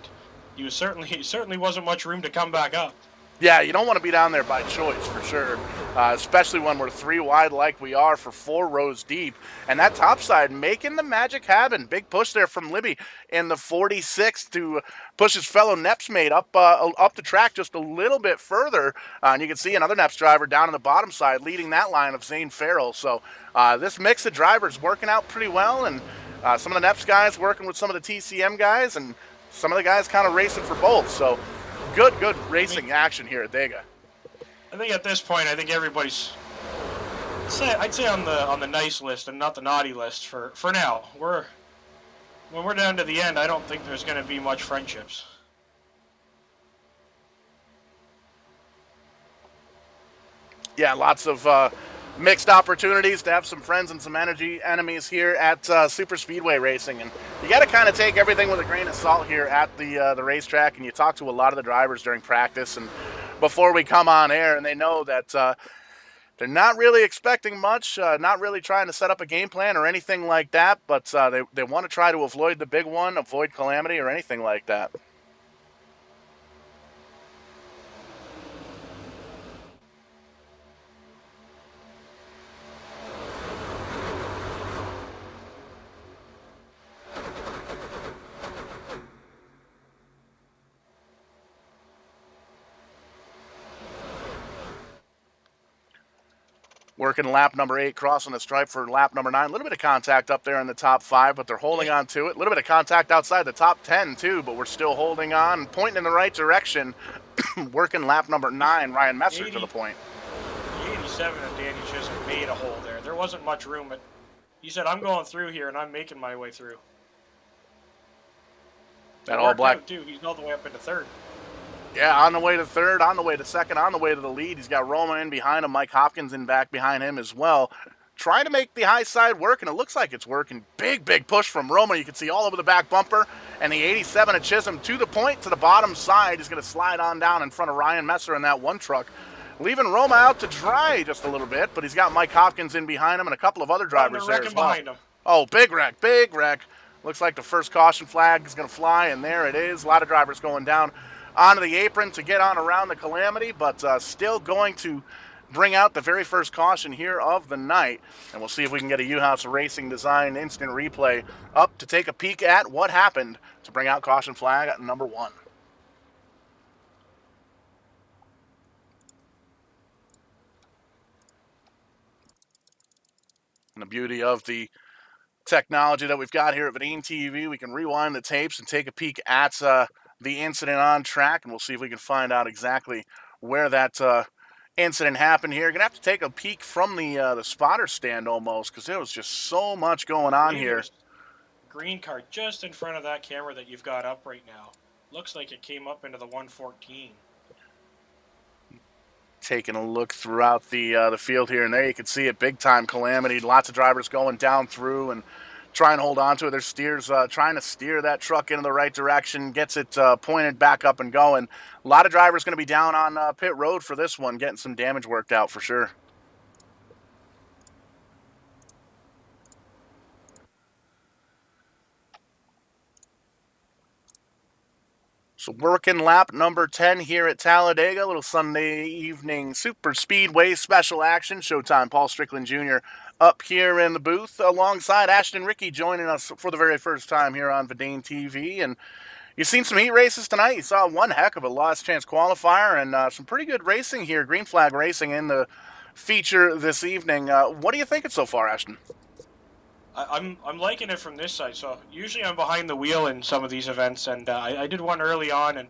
he certainly wasn't much room to come back up. Yeah, you don't want to be down there by choice, for sure, especially when we're 3-wide like we are for 4 rows deep. And that top side making the magic happen. Big push there from Libby in the 46 to push his fellow Neps mate up the track just a little bit further. And you can see another Neps driver down on the bottom side leading that line of Zane Farrell. So this mix of drivers working out pretty well, and some of the Neps guys working with some of the TCM guys, and some of the guys kind of racing for both. So good racing action here at Dega. I think at this point, everybody's, I'd say on the nice list and not the naughty list for now. When we're down to the end, I don't think there's going to be much friendships. Yeah, lots of mixed opportunities to have some friends and some enemies here at Super Speedway Racing, and you got to kind of take everything with a grain of salt here at the racetrack. And you talk to a lot of the drivers during practice and before we come on air, and they know that they're not really expecting much, not really trying to set up a game plan or anything like that, but they want to try to avoid the big one, avoid calamity or anything like that. Working lap number 8, crossing the stripe for lap number 9. A little bit of contact up there in the top 5, but they're holding on to it. A little bit of contact outside the top 10, too, but we're still holding on, pointing in the right direction. Working lap number 9, Ryan Messer to the point. The 87 of Danny Chisholm made a hole there. There wasn't much room, but he said, I'm going through here, and I'm making my way through. That all black. Too. He's all the way up into third. Yeah, on the way to third, on the way to second, on the way to the lead. He's got Roma in behind him, Mike Hopkins in back behind him as well. Trying to make the high side work, and it looks like it's working. Big push from Roma. You can see all over the back bumper. And the 87 of Chisholm to the point, to the bottom side. He's going to slide on down in front of Ryan Messer in that one truck, leaving Roma out to dry just a little bit. But he's got Mike Hopkins in behind him and a couple of other drivers there as well. Behind him. Oh, big wreck. Looks like the first caution flag is going to fly, and there it is. A lot of drivers going down onto the apron to get on around the calamity, but still going to bring out the very first caution here of the night. And we'll see if we can get a U-House Racing Design instant replay up to take a peek at what happened to bring out caution flag at number 1. And the beauty of the technology that we've got here at Vidane TV, we can rewind the tapes and take a peek at the incident on track, and we'll see if we can find out exactly where that incident happened here. Gonna have to take a peek from the spotter stand almost, because there was just so much going on here. Green car just in front of that camera that you've got up right now. Looks like it came up into the 114. Taking a look throughout the field here, and there you can see it, big time calamity. Lots of drivers going down through and trying to hold on to it. There's steers trying to steer that truck into the right direction, gets it pointed back up and going. A lot of drivers going to be down on pit road for this one, getting some damage worked out for sure. So working lap number 10 here at Talladega, a little Sunday evening Super Speedway Special action. Showtime Paul Strickland Jr. up here in the booth alongside Ashton and Reekie joining us for the very first time here on Vidane TV. And you've seen some heat races tonight. You saw one heck of a last chance qualifier and some pretty good racing here, green flag racing in the feature this evening. What are you thinking so far, Ashton? I'm liking it from this side. So usually I'm behind the wheel in some of these events, and I did one early on, and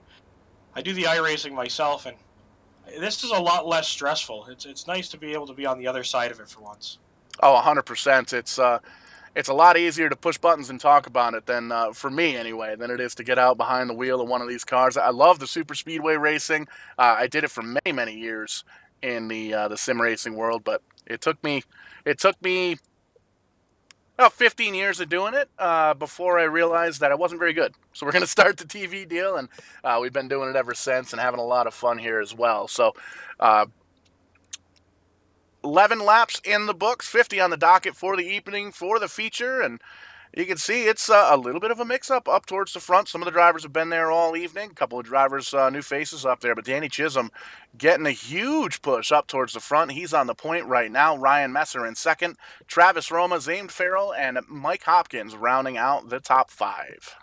I do the iRacing myself, and this is a lot less stressful. It's nice to be able to be on the other side of it for once. Oh, 100%. It's a lot easier to push buttons and talk about it than, for me anyway, than it is to get out behind the wheel of one of these cars. I love the super speedway racing. I did it for many, many years in the sim racing world, but it took me about 15 years of doing it before I realized that I wasn't very good. So we're going to start the TV deal, and we've been doing it ever since and having a lot of fun here as well. So 11 laps in the books, 50 on the docket for the evening for the feature, and you can see it's a little bit of a mix-up up towards the front. Some of the drivers have been there all evening. A couple of drivers, new faces up there, but Danny Chisholm getting a huge push up towards the front. He's on the point right now. Ryan Messer in second. Travis Roma, Zane Farrell, and Mike Hopkins rounding out the top 5.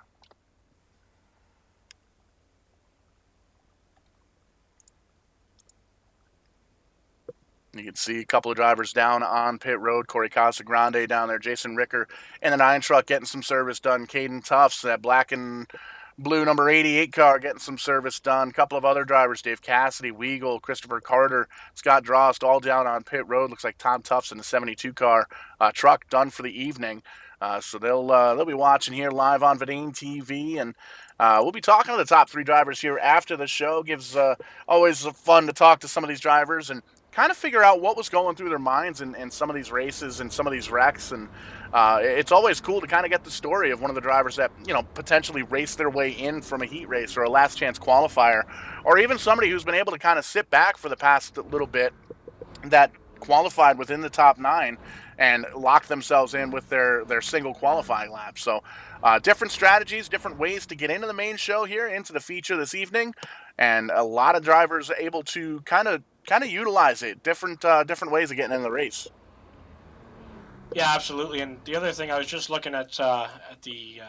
You can see a couple of drivers down on pit road. Corey Casagrande down there. Jason Ricker in the 9 truck getting some service done. Caden Tufts, that black and blue number 88 car, getting some service done. A couple of other drivers, Dave Cassidy, Weagle, Christopher Carter, Scott Drost, all down on pit road. Looks like Tom Tufts in the 72 car truck done for the evening. So they'll be watching here live on Vidane TV, and we'll be talking to the top 3 drivers here after the show. Gives always fun to talk to some of these drivers and kind of figure out what was going through their minds in some of these races and some of these wrecks. And it's always cool to kind of get the story of one of the drivers that, potentially raced their way in from a heat race or a last chance qualifier, or even somebody who's been able to kind of sit back for the past little bit that qualified within the top 9 and locked themselves in with their single qualifying lap. So different strategies, different ways to get into the main show here, into the feature this evening, and a lot of drivers able to kind of utilize it, different ways of getting in the race. Yeah, absolutely. And the other thing, I was just looking at the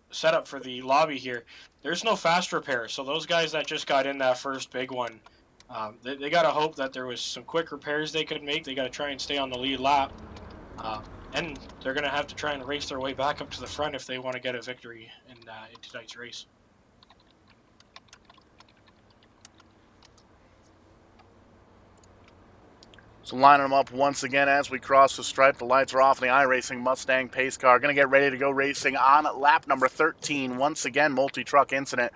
setup for the lobby here. There's no fast repair, so those guys that just got in that first big one, they got to hope that there was some quick repairs they could make. They got to try and stay on the lead lap, and they're going to have to try and race their way back up to the front if they want to get a victory in tonight's race. So lining them up once again as we cross the stripe. The lights are off in the iRacing Mustang pace car. Going to get ready to go racing on lap number 13. Once again, multi-truck incident.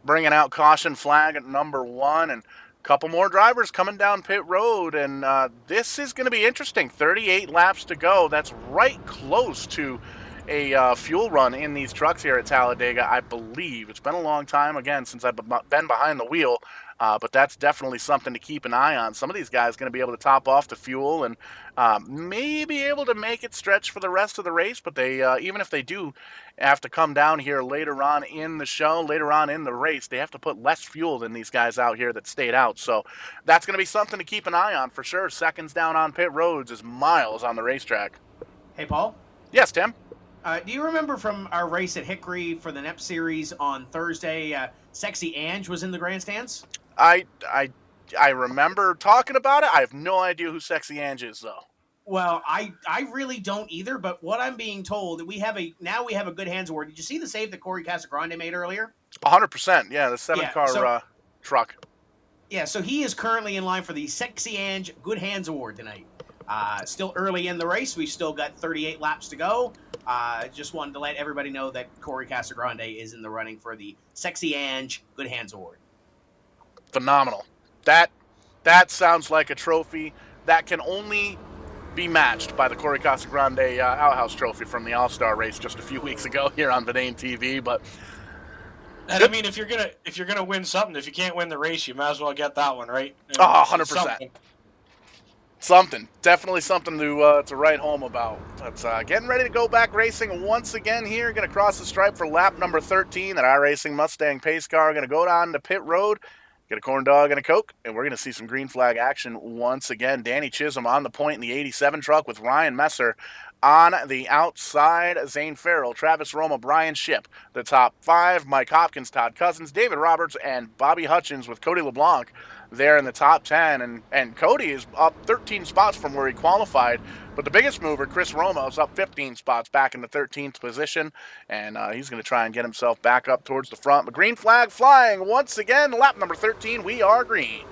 Bringing out caution flag at number 1. And a couple more drivers coming down pit road. And this is going to be interesting. 38 laps to go. That's right close to a fuel run in these trucks here at Talladega, I believe. It's been a long time, again, since I've been behind the wheel. But that's definitely something to keep an eye on. Some of these guys are going to be able to top off the fuel and may be able to make it stretch for the rest of the race. But they, even if they do have to come down here later on in the show, later on in the race, they have to put less fuel than these guys out here that stayed out. So that's going to be something to keep an eye on for sure. Seconds down on pit roads is miles on the racetrack. Hey, Paul? Yes, Tim? Do you remember from our race at Hickory for the NEP Series on Thursday, Sexy Ange was in the grandstands? I remember talking about it. I have no idea who Sexy Ange is, though. Well, I really don't either. But what I'm being told, we have a good hands award. Did you see the save that Corey Casagrande made earlier? 100%. Yeah, the 7 Yeah, car so- truck. Yeah, so he is currently in line for the Sexy Ange Good Hands Award tonight. Still early in the race. We've still got 38 laps to go. Just wanted to let everybody know that Corey Casagrande is in the running for the Sexy Ange Good Hands Award. Phenomenal. That sounds like a trophy that can only be matched by the Corey Casagrande Outhouse Trophy from the All-Star race just a few weeks ago here on Vidane TV. But And I mean, if you're gonna win something, if you can't win the race, you might as well get that one, right? And 100%. Something. Definitely something to write home about. But getting ready to go back racing once again here. Going to cross the stripe for lap number 13. That iRacing Mustang pace car. Going to go down to pit road, get a corn dog and a Coke, and we're going to see some green flag action once again. Danny Chisholm on the point in the 87 truck with Ryan Messer on the outside. Zane Farrell, Travis Roma, Brian Shipp, the top 5. Mike Hopkins, Todd Cousins, David Roberts, and Bobby Hutchins with Cody LeBlanc there in the top 10. And Cody is up 13 spots from where he qualified. But the biggest mover, Chris Roma, is up 15 spots back in the 13th position. And he's going to try and get himself back up towards the front. But green flag flying once again. Lap number 13, we are green.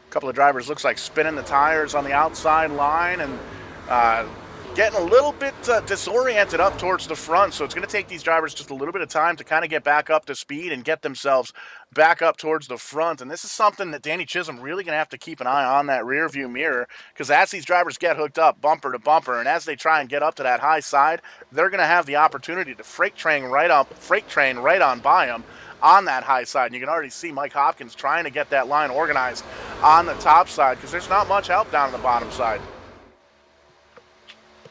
A couple of drivers looks like spinning the tires on the outside line and getting a little bit disoriented up towards the front. So it's going to take these drivers just a little bit of time to kind of get back up to speed and get themselves back up towards the front. And this is something that Danny Chisholm really going to have to keep an eye on, that rear view mirror, because as these drivers get hooked up bumper to bumper and as they try and get up to that high side, they're going to have the opportunity to freight train right on by them on that high side. And you can already see Mike Hopkins trying to get that line organized on the top side because there's not much help down on the bottom side.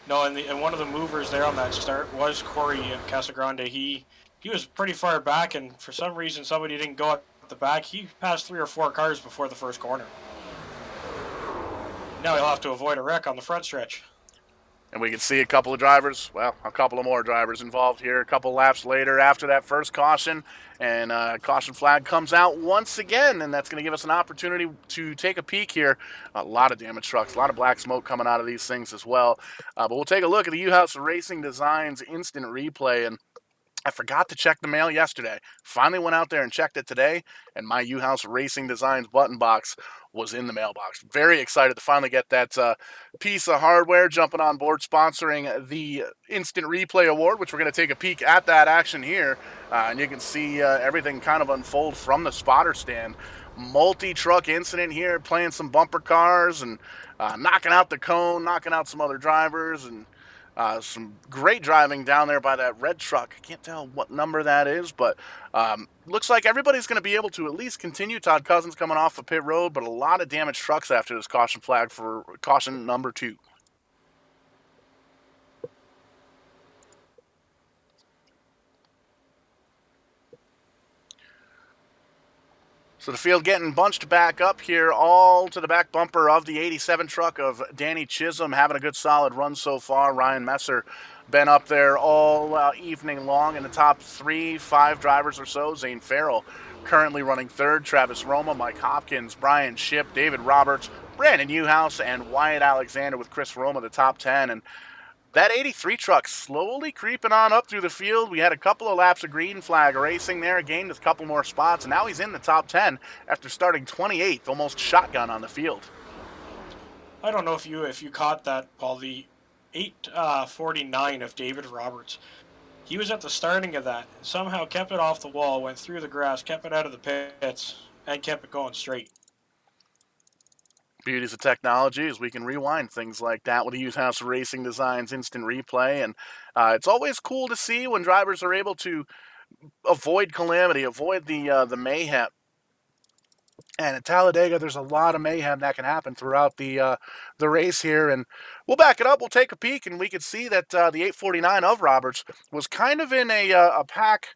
No, and one of the movers there on that start was Corey Casagrande. He was pretty far back, and for some reason somebody didn't go at the back. He passed 3 or 4 cars before the first corner. Now he'll have to avoid a wreck on the front stretch. And we can see a couple of drivers, well, a couple of more drivers involved here a couple laps later after that first caution. And caution flag comes out once again, and that's going to give us an opportunity to take a peek here. A lot of damaged trucks, a lot of black smoke coming out of these things as well. But we'll take a look at the U-House Racing Designs instant replay. And I forgot to check the mail yesterday. Finally went out there and checked it today, and my U-House Racing Designs button box was in the mailbox. Very excited to finally get that piece of hardware jumping on board, sponsoring the Instant Replay Award, which we're going to take a peek at that action here. And you can see everything kind of unfold from the spotter stand. Multi-truck incident here, playing some bumper cars and knocking out the cone, knocking out some other drivers, and some great driving down there by that red truck. I can't tell what number that is, but looks like everybody's going to be able to at least continue. Todd Cousins coming off the pit road, but a lot of damaged trucks after this caution flag for caution number 2. So the field getting bunched back up here, all to the back bumper of the 87 truck of Danny Chisholm, having a good solid run so far. Ryan Messer been up there all evening long in the top 3-5 drivers or so. Zane Farrell currently running 3rd. Travis Roma, Mike Hopkins, Brian Shipp, David Roberts, Brandon Newhouse, and Wyatt Alexander with Chris Roma, the top 10. And that 83 truck slowly creeping on up through the field. We had a couple of laps of green flag racing there, gained a couple more spots, and now he's in the top 10 after starting 28th, almost shotgun on the field. I don't know if you caught that, Paul. The 849 of David Roberts. He was at the starting of that, somehow kept it off the wall, went through the grass, kept it out of the pits, and kept it going straight. Beauties of technology is we can rewind things like that with the U-House Racing Designs instant replay. And it's always cool to see when drivers are able to avoid calamity, avoid the mayhem. And at Talladega, there's a lot of mayhem that can happen throughout the race here. And we'll back it up. We'll take a peek, and we can see that the 849 of Roberts was kind of in a pack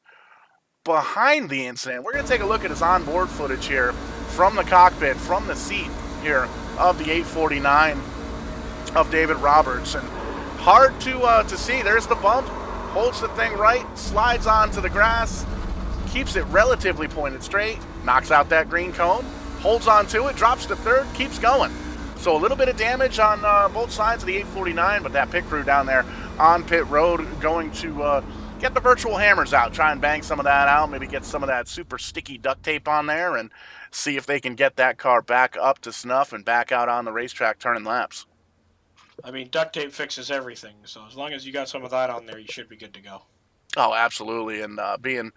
behind the incident. We're going to take a look at his onboard footage here from the cockpit, from the seat here of the 849 of David Roberts. And hard to see. There's the bump. Holds the thing right. Slides onto the grass. Keeps it relatively pointed straight. Knocks out that green cone. holds on to it, drops to third, keeps going. So a little bit of damage on both sides of the 849, but that pit crew down there on pit road going to get the virtual hammers out, try and bang some of that out, maybe get some of that super sticky duct tape on there and see if they can get that car back up to snuff and back out on the racetrack turning laps. I mean, duct tape fixes everything, so as long as you got some of that on there, you should be good to go. Oh, absolutely. And being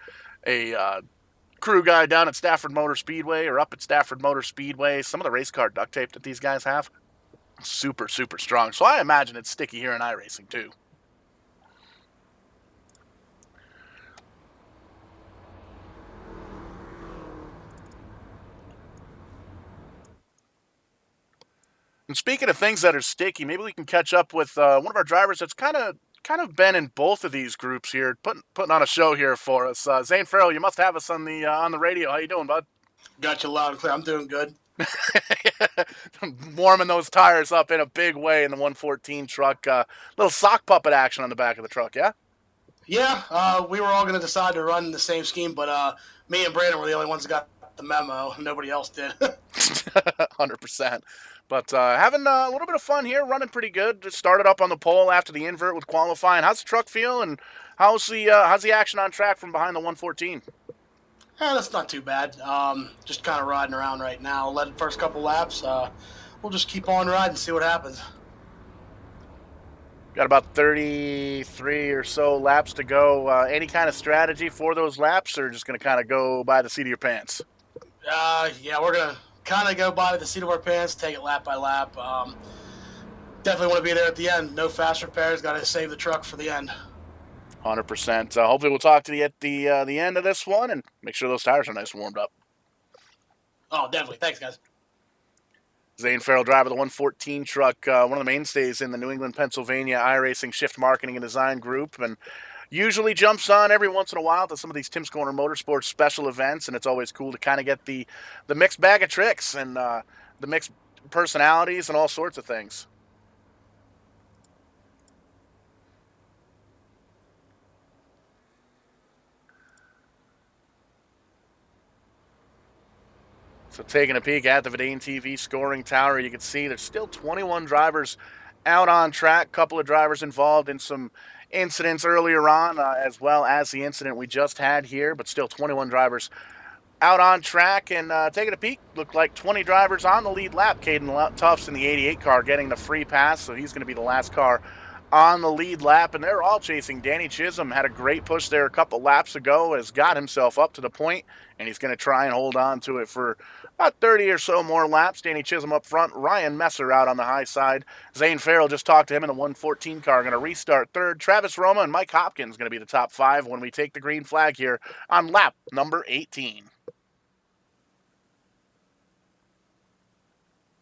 a crew guy down at Stafford Motor Speedway or up at Stafford Motor Speedway, some of the race car duct tape that these guys have, super, super strong. So I imagine it's sticky here in iRacing too. And speaking of things that are sticky, maybe we can catch up with one of our drivers that's kind of been in both of these groups here, putting on a show here for us. Zane Farrell, you must have us on the radio. How you doing, bud? Got you loud and clear. I'm doing good. Warming those tires up in a big way in the 114 truck. Little sock puppet action on the back of the truck, yeah? Yeah, we were all going to decide to run the same scheme, but me and Brandon were the only ones that got the memo. Nobody else did. 100%. But having a little bit of fun here, running pretty good. Just started up on the pole after the invert with qualifying. How's the truck feel, and how's the action on track from behind the 114? Yeah, that's not too bad. Just kind of riding around right now. Led the first couple laps. We'll just keep on riding and see what happens. Got about 33 or so laps to go. Any kind of strategy for those laps, or just going to kind of go by the seat of your pants? Yeah, we're going to kind of go by the seat of our pants, take it lap by lap. Definitely want to be there at the end. No fast repairs. Got to save the truck for the end. 100%. Hopefully we'll talk to you at the end of this one and make sure those tires are nice and warmed up. Oh, definitely. Thanks, guys. Zane Farrell, driver of the 114 truck, one of the mainstays in the New England, Pennsylvania iRacing Shift Marketing and Design Group, and usually jumps on every once in a while to some of these Tim's Corner Motorsports special events, and it's always cool to kind of get the mixed bag of tricks and the mixed personalities and all sorts of things. So taking a peek at the Vidane TV scoring tower, you can see there's still 21 drivers out on track. A couple of drivers involved in some incidents earlier on, as well as the incident we just had here, but still 21 drivers out on track. And taking a peek, looked like 20 drivers on the lead lap. Caden Tufts in the 88 car getting the free pass, so he's going to be the last car on the lead lap, and they're all chasing. Danny Chisholm had a great push there a couple laps ago, has got himself up to the point, and he's going to try and hold on to it for about 30 or so more laps. Danny Chisholm up front, Ryan Messer out on the high side. Zane Farrell, just talked to him in the 114 car, going to restart third. Travis Roma and Mike Hopkins going to be the top five when we take the green flag here on lap number 18.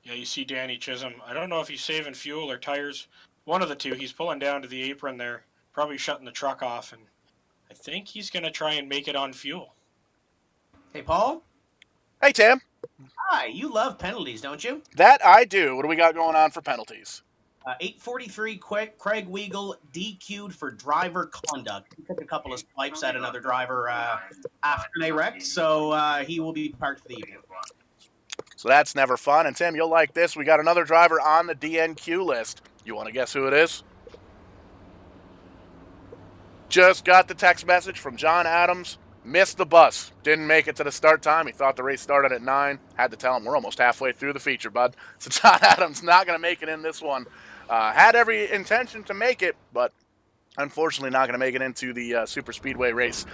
Yeah, you see Danny Chisholm. I don't know if he's saving fuel or tires. One of the two. He's pulling down to the apron there, probably shutting the truck off, and I think he's going to try and make it on fuel. Hey, Paul? Hey, Tim. Hi, you love penalties, don't you? That I do. What do we got going on for penalties? 843 Craig Weagle DQ'd for driver conduct. He took a couple of swipes at another driver after they wrecked, so he will be parked for the evening. So that's never fun. And Tim, you'll like this. We got another driver on the DNQ list. You want to guess who it is? Just got the text message from John Adams. Missed the bus. Didn't make it to the start time. He thought the race started at 9. Had to tell him we're almost halfway through the feature, bud. So John Adams not going to make it in this one. Had every intention to make it, but unfortunately not going to make it into the Super Speedway race.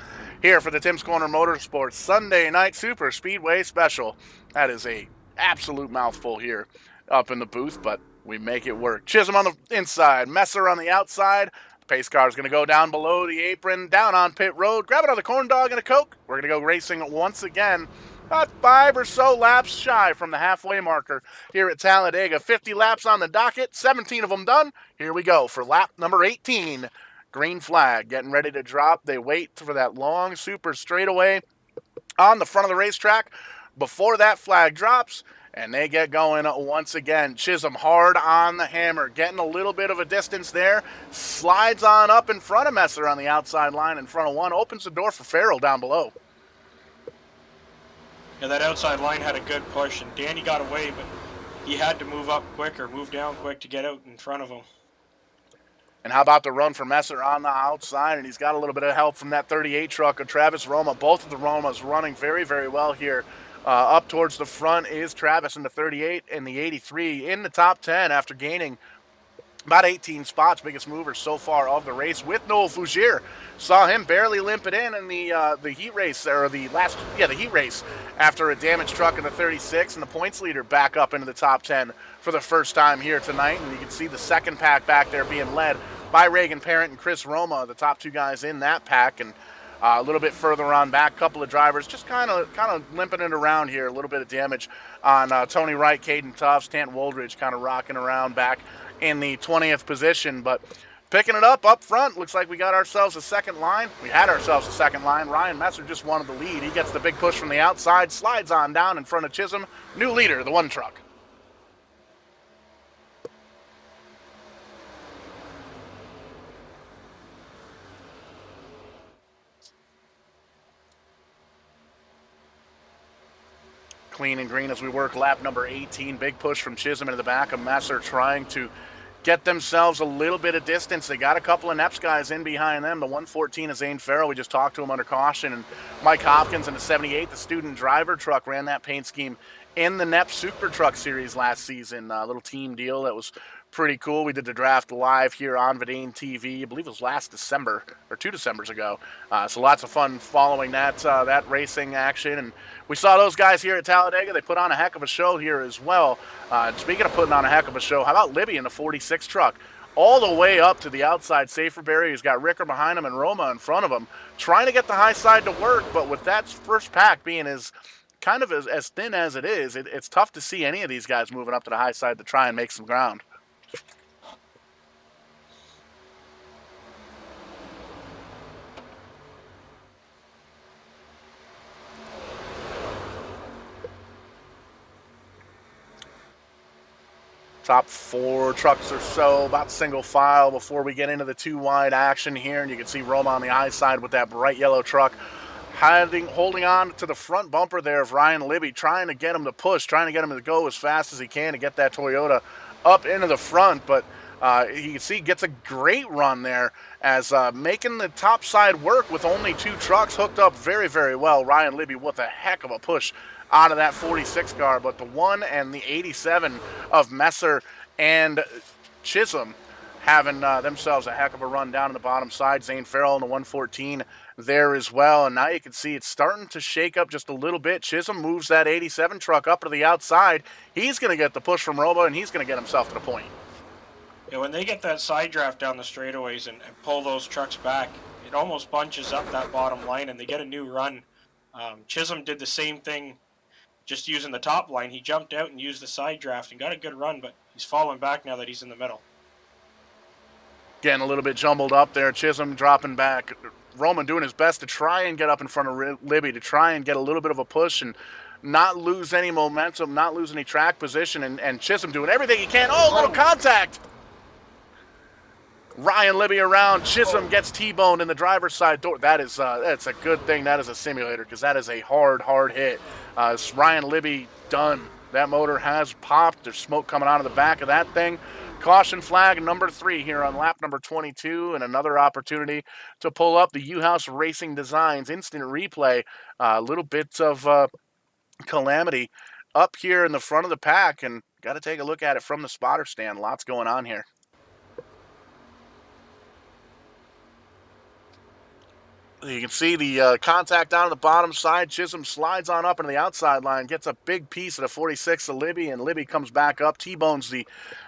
Here for the Tim's Corner Motorsports Sunday Night Super Speedway Special. That is a absolute mouthful here up in the booth, but we make it work. Chisholm on the inside, Messer on the outside. The pace car is going to go down below the apron, down on pit road. Grab another corn dog and a Coke. We're going to go racing once again. About 5 or so laps shy from the halfway marker here at Talladega. 50 laps on the docket, 17 of them done. Here we go for lap number 18. Green flag getting ready to drop. They wait for that long super straightaway on the front of the racetrack before that flag drops, and they get going once again. Chisholm hard on the hammer, getting a little bit of a distance there. Slides on up in front of Messer on the outside line in front of one. Opens the door for Farrell down below. Yeah, that outside line had a good push, and Danny got away, but he had to move up quick or move down quick to get out in front of him. And how about the run for Messer on the outside? And he's got a little bit of help from that 38 truck of Travis Roma. Both of the Romas running very, very well here. Up towards the front is Travis in the 38 and the 83 in the top 10 after gaining about 18 spots, biggest mover so far of the race with Noel Fougier. Saw him barely limp it in the heat race, or the heat race after a damaged truck in the 36, and the points leader back up into the top 10 for the first time here tonight. And you can see the second pack back there being led by Reagan Parent and Chris Roma, the top two guys in that pack. And a little bit further on back, couple of drivers just kind of limping it around here. A little bit of damage on Tony Wright, Caden Tufts, Tanton Woldridge kind of rocking around back in the 20th position. But picking it up front, looks like we got ourselves a second line. We had ourselves a second line. Ryan Messer just wanted the lead. He gets the big push from the outside, slides on down in front of Chisholm. New leader, the one truck. Clean and green as we work lap number 18. Big push from Chisholm into the back of Messer, trying to get themselves a little bit of distance. They got a couple of Neps guys in behind them. The 114 is Zane Farrell. We just talked to him under caution. And Mike Hopkins in the 78, the student driver truck, ran that paint scheme in the Neps Super Truck Series last season. A little team deal that was pretty cool. We did the draft live here on Vidane TV. I believe it was last December, or 2 Decembers ago. So lots of fun following that racing action. And we saw those guys here at Talladega. They put on a heck of a show here as well. Speaking of putting on a heck of a show, how about Libby in the 46 truck? All the way up to the outside. Saferberry, he's got Ricker behind him and Roma in front of him, trying to get the high side to work. But with that first pack being as thin as it is, it's tough to see any of these guys moving up to the high side to try and make some ground. Top 4 trucks or so, about single file before we get into the 2 wide action here. And you can see Roma on the high side with that bright yellow truck holding on to the front bumper there of Ryan Libby, trying to get him to push, trying to get him to go as fast as he can to get that Toyota up into the front. But you can see gets a great run there as making the top side work with only 2 trucks hooked up very, very well. Ryan Libby with a heck of a push out of that 46 car, but the 1 and the 87 of Messer and Chisholm having themselves a heck of a run down in the bottom side. Zane Farrell in the 114 there as well, and now you can see it's starting to shake up just a little bit. Chisholm moves that 87 truck up to the outside. He's going to get the push from Roma, and he's going to get himself to the point. Yeah, when they get that side draft down the straightaways and pull those trucks back, it almost bunches up that bottom line, and they get a new run. Chisholm did the same thing, just using the top line. He jumped out and used the side draft and got a good run, but he's falling back now that he's in the middle. Getting a little bit jumbled up there. Chisholm dropping back. Roman doing his best to try and get up in front of Libby, to try and get a little bit of a push and not lose any momentum, not lose any track position, and Chisholm doing everything he can. Oh, little contact! Ryan Libby around. Chisholm gets T-boned in the driver's side door. That's a good thing. That is a simulator, because that is a hard hit. Ryan Libby done. That motor has popped. There's smoke coming out of the back of that thing. Caution flag number 3 here on lap number 22, and another opportunity to pull up the U-House Racing Designs instant replay. Little bits of calamity up here in the front of the pack, and got to take a look at it from the spotter stand. Lots going on here. You can see the contact down on the bottom side. Chisholm slides on up into the outside line, gets a big piece of the 46 to Libby, and Libby comes back up, T-bones the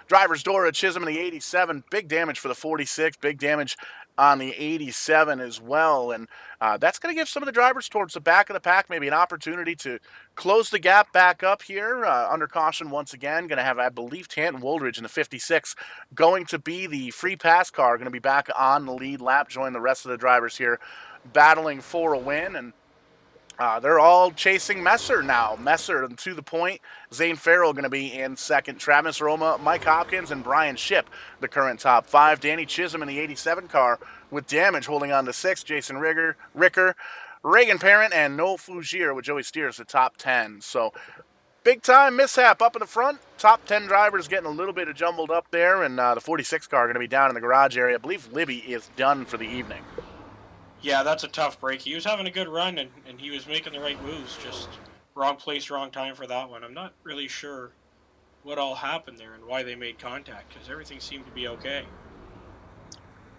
driver's door at Chisholm in the 87. Big damage for the 46, big damage on the 87 as well. And that's going to give some of the drivers towards the back of the pack maybe an opportunity to close the gap back up here. Under caution once again. Going to have, I believe, Tanton Woldridge in the 56 going to be the free pass car. Going to be back on the lead lap, join the rest of the drivers here battling for a win. And they're all chasing Messer now. Messer to the point. Zane Farrell going to be in second. Travis Roma, Mike Hopkins, and Brian Shipp, the current top 5. Danny Chisholm in the 87 car with damage holding on to 6. Jason Ricker, Reagan Parent and Noel Fougier with Joey Steers at top 10. So big time mishap up in the front. Top 10 drivers getting a little bit of jumbled up there, and the 46 car going to be down in the garage area. I believe Libby is done for the evening. Yeah, that's a tough break. He was having a good run, and he was making the right moves. Just wrong place, wrong time for that one. I'm not really sure what all happened there and why they made contact, because everything seemed to be okay.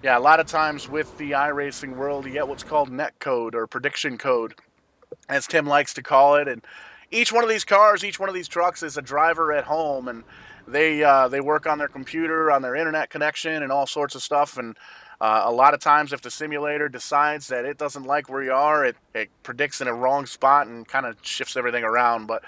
Yeah, a lot of times with the iRacing world, you get what's called net code or prediction code, as Tim likes to call it. And each one of these cars, each one of these trucks is a driver at home, and they work on their computer, on their internet connection, and all sorts of stuff. And a lot of times, if the simulator decides that it doesn't like where you are, it predicts in a wrong spot and kind of shifts everything around. But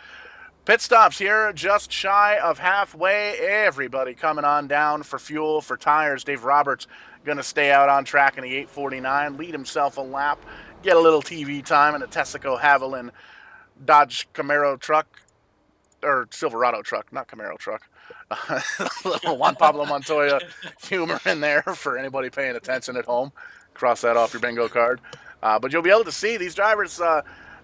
pit stops here, just shy of halfway. Everybody coming on down for fuel, for tires. Dave Roberts going to stay out on track in the 849, lead himself a lap, get a little TV time in the Texaco Haviland Dodge Camaro truck, or Silverado truck, not Camaro truck. A little Juan Pablo Montoya humor in there for anybody paying attention at home. Cross that off your bingo card. But you'll be able to see these drivers,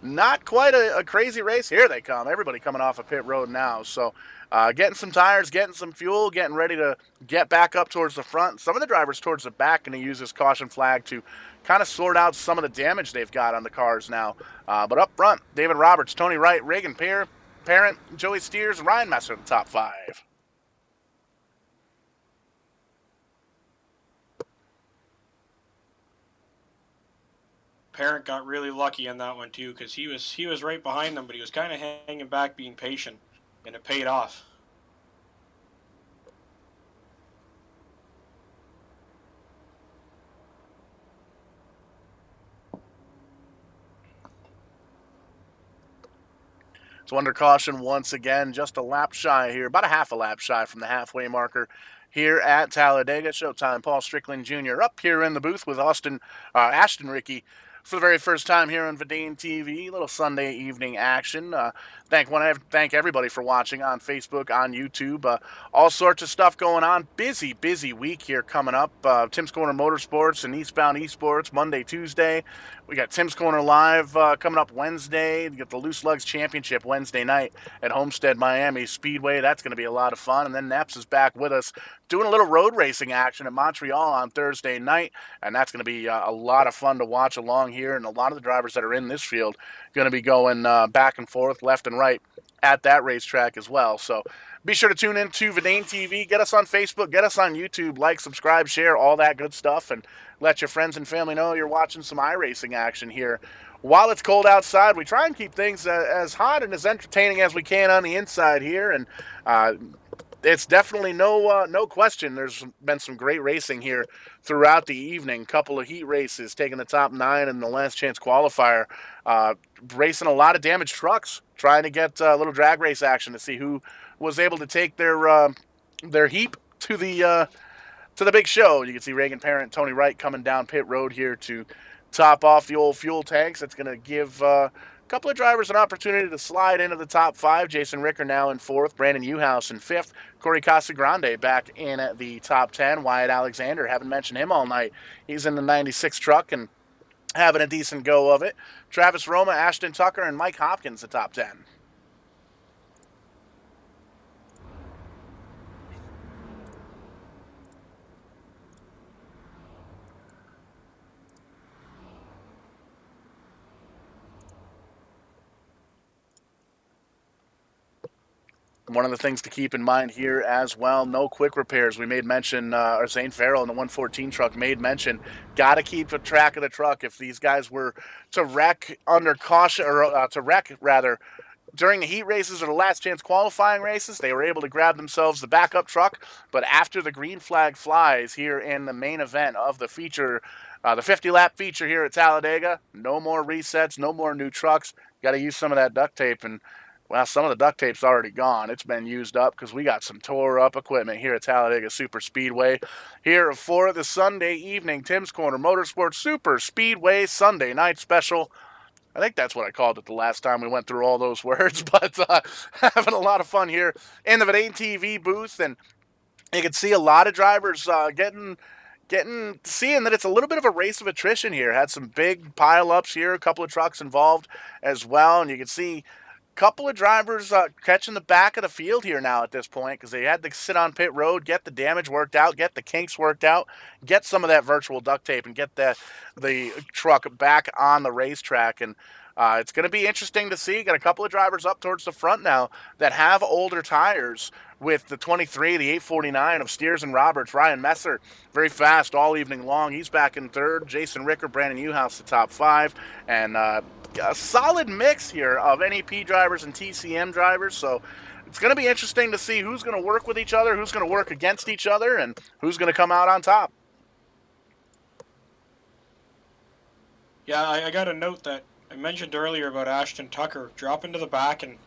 not quite a crazy race. Here they come. Everybody coming off of pit road now. So getting some tires, getting some fuel, getting ready to get back up towards the front. Some of the drivers towards the back going to use this caution flag to kind of sort out some of the damage they've got on the cars now. But up front, David Roberts, Tony Wright, Reagan Parent, Joey Steers, Ryan Messer, the top 5. Parent got really lucky on that one too, because he was right behind them, but he was kind of hanging back, being patient, and it paid off. So under caution once again, just a lap shy here, about a half a lap shy from the halfway marker here at Talladega. Showtime, Paul Strickland Jr. up here in the booth with Ashton Reekie for the very first time here on Verdane TV. Little Sunday evening action. Thank everybody for watching on Facebook, on YouTube. All sorts of stuff going on. Busy week here coming up. Tim's Corner Motorsports and Eastbound Esports Monday, Tuesday. We got Tim's Corner Live coming up Wednesday. We got the Loose Lugs Championship Wednesday night at Homestead Miami Speedway. That's going to be a lot of fun. And then Neps is back with us doing a little road racing action at Montreal on Thursday night. And that's going to be a lot of fun to watch along here. And a lot of the drivers that are in this field going to be going back and forth, left and right at that racetrack as well. So be sure to tune in to Verdane TV. Get us on Facebook. Get us on YouTube. Like, subscribe, share, all that good stuff. And let your friends and family know you're watching some iRacing action here. While it's cold outside, we try and keep things as hot and as entertaining as we can on the inside here. And it's definitely no question. There's been some great racing here throughout the evening. Couple of heat races, taking the top 9 in the last chance qualifier. Racing a lot of damaged trucks, trying to get a little drag race action to see who was able to take their heap to the big show. You can see Reagan Parent, Tony Wright coming down pit road here to top off the old fuel tanks. That's going to give a couple of drivers an opportunity to slide into the top 5. Jason Ricker now in 4th, Brandon Uhouse in 5th, Corey Casagrande back in at the top 10. Wyatt Alexander, haven't mentioned him all night. He's in the 96 truck and having a decent go of it. Travis Roma, Ashton Tucker, and Mike Hopkins, the top 10. One of the things to keep in mind here as well, no quick repairs. We made mention, or Zane Farrell in the 114 truck made mention, got to keep a track of the truck. If these guys were to wreck under caution, or to wreck rather, during the heat races or the last chance qualifying races, they were able to grab themselves the backup truck. But after the green flag flies here in the main event of the feature, the 50-lap feature here at Talladega, no more resets, no more new trucks. Got to use some of that duct tape. And well, some of the duct tape's already gone. It's been used up because we got some tore-up equipment here at Talladega Super Speedway. Here for the Sunday evening Tim's Corner Motorsports Super Speedway Sunday Night Special. I think that's what I called it the last time we went through all those words, but having a lot of fun here in the Verdane TV booth. And you can see a lot of drivers getting seeing that it's a little bit of a race of attrition here. Had some big pile-ups here, a couple of trucks involved as well, and you can see a couple of drivers catching the back of the field here now at this point because they had to sit on pit road, get the damage worked out, get the kinks worked out, get some of that virtual duct tape, and get the truck back on the racetrack. And it's going to be interesting to see. Got a couple of drivers up towards the front now that have older tires with the 23, the 849 of Steers and Roberts. Ryan Messer, very fast all evening long. He's back in third. Jason Ricker, Brandon Uhouse, the top five. And a solid mix here of NEP drivers and TCM drivers. So it's going to be interesting to see who's going to work with each other, who's going to work against each other, and who's going to come out on top. Yeah, I got a note that I mentioned earlier about Ashton Tucker dropping to the back and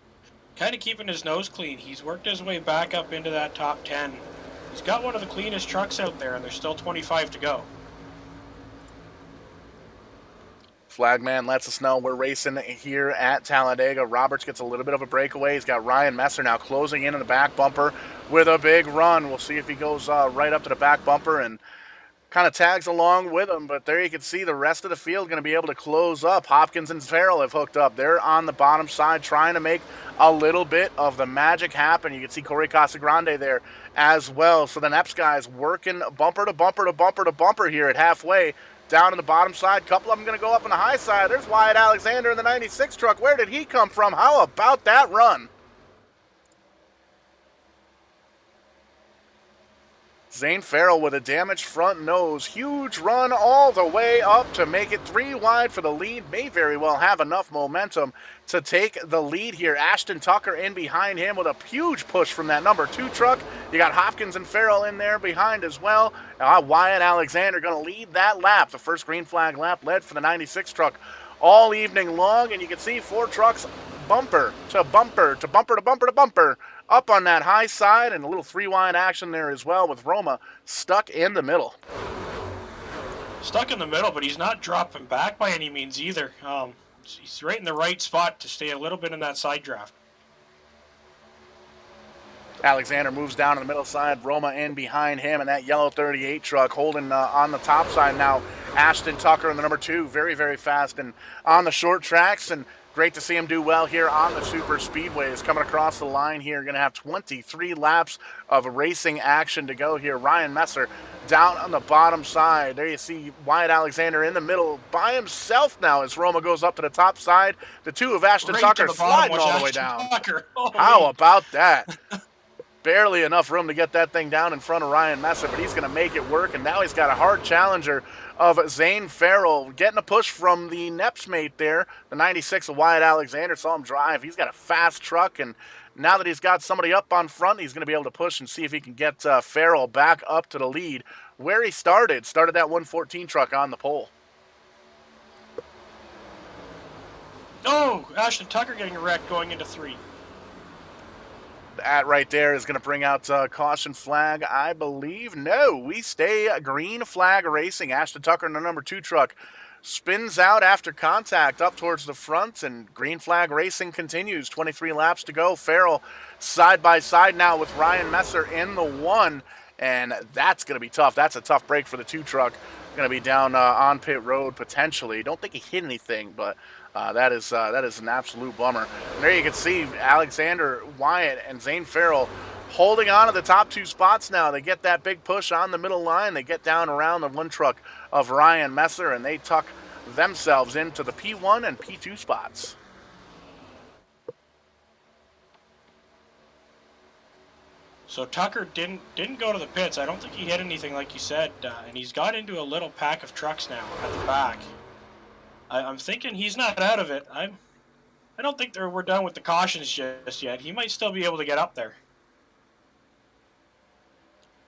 kind of keeping his nose clean. He's worked his way back up into that top 10. He's got one of the cleanest trucks out there, and there's still 25 to go. Flagman lets us know we're racing here at Talladega. Roberts gets a little bit of a breakaway. He's got Ryan Messer now closing in on the back bumper with a big run. We'll see if he goes right up to the back bumper and kind of tags along with him, but there you can see the rest of the field going to be able to close up. Hopkins and Farrell have hooked up. They're on the bottom side trying to make a little bit of the magic happen. You can see Corey Casagrande there as well. So the Neps guys working bumper to bumper to bumper to bumper here at halfway. Down on the bottom side, couple of them going to go up on the high side. There's Wyatt Alexander in the 96 truck. Where did he come from? How about that run? Zane Farrell with a damaged front nose. Huge run all the way up to make it 3 wide for the lead. May very well have enough momentum to take the lead here. Ashton Tucker in behind him with a huge push from that number 2 truck. You got Hopkins and Farrell in there behind as well. Wyatt Alexander going to lead that lap. The first green flag lap led for the 96 truck all evening long. And you can see 4 trucks bumper to bumper to bumper to bumper to bumper up on that high side, and a little 3-wide action there as well with Roma stuck in the middle. Stuck in the middle, but he's not dropping back by any means either. He's right in the right spot to stay a little bit in that side draft. Alexander moves down on the middle side, Roma in behind him, and that yellow 38 truck holding on the top side now. Ashton Tucker in the number 2, very, very fast and on the short tracks, and great to see him do well here on the Super Speedway. Is coming across the line here. Going to have 23 laps of racing action to go here. Ryan Messer down on the bottom side. There you see Wyatt Alexander in the middle by himself now as Roma goes up to the top side. The 2 of Ashton Tucker sliding all the way down. How about that? Barely enough room to get that thing down in front of Ryan Messer, but he's going to make it work, and now he's got a hard challenger of Zane Farrell. Getting a push from the Neps mate there, the 96 of Wyatt Alexander. Saw him drive. He's got a fast truck, and now that he's got somebody up on front, he's going to be able to push and see if he can get Farrell back up to the lead where he started. Started that 114 truck on the pole. Oh, Ashton Tucker getting wrecked going into 3. That right there is going to bring out caution flag, I believe. No, we stay green flag racing. Ashton Tucker in the number 2 truck spins out after contact up towards the front, and green flag racing continues. 23 laps to go. Farrell side by side now with Ryan Messer in the 1, and that's going to be tough. That's a tough break for the 2 truck. Going to be down on pit road potentially. Don't think he hit anything, but that is an absolute bummer. And there you can see Alexander, Wyatt, and Zane Farrell holding on to the top 2 spots now. They get that big push on the middle line. They get down around the 1 truck of Ryan Messer, and they tuck themselves into the P1 and P2 spots. So Tucker didn't go to the pits. I don't think he hit anything like you said, and he's got into a little pack of trucks now at the back. I'm thinking he's not out of it. I don't think we're done with the cautions just yet. He might still be able to get up there.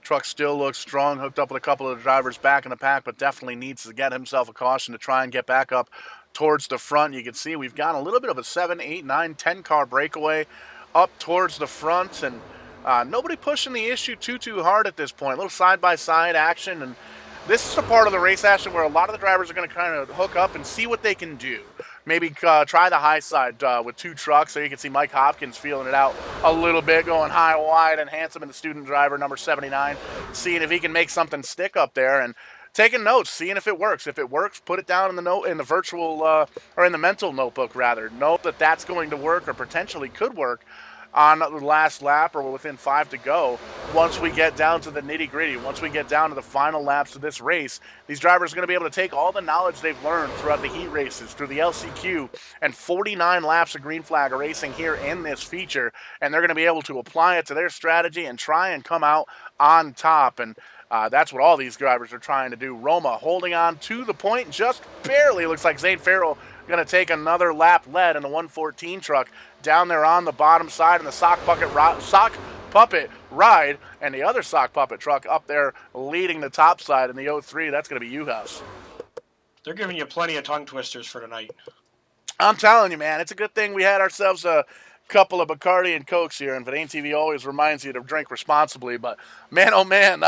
Truck still looks strong, hooked up with a couple of the drivers back in the pack, but definitely needs to get himself a caution to try and get back up towards the front. You can see we've got a little bit of a 7, 8, 9, 10 car breakaway up towards the front, and nobody pushing the issue too hard at this point. A little side-by-side action, and this is the part of the race action where a lot of the drivers are going to kind of hook up and see what they can do. maybe try the high side with 2 trucks. So you can see Mike Hopkins feeling it out a little bit, going high wide, and Handsome and the student driver, number 79, seeing if he can make something stick up there and taking notes, seeing if it works. If it works, put it down in the note, in the virtual or in the mental notebook rather. Note that that's going to work or potentially could work on the last lap or within 5 to go. Once we get down to the nitty gritty, once we get down to the final laps of this race, these drivers are going to be able to take all the knowledge they've learned throughout the heat races, through the LCQ, and 49 laps of green flag racing here in this feature, and they're going to be able to apply it to their strategy and try and come out on top. And that's what all these drivers are trying to do. Roma holding on to the point just barely. Looks like Zane Farrell going to take another lap lead in the 114 truck down there on the bottom side, and the sock puppet ride, and the other sock puppet truck up there leading the top side in the 03. That's going to be U-House. They're giving you plenty of tongue twisters for tonight. I'm telling you, man, it's a good thing we had ourselves a couple of Bacardi and Cokes here, and Vidane TV always reminds you to drink responsibly. But man, oh man,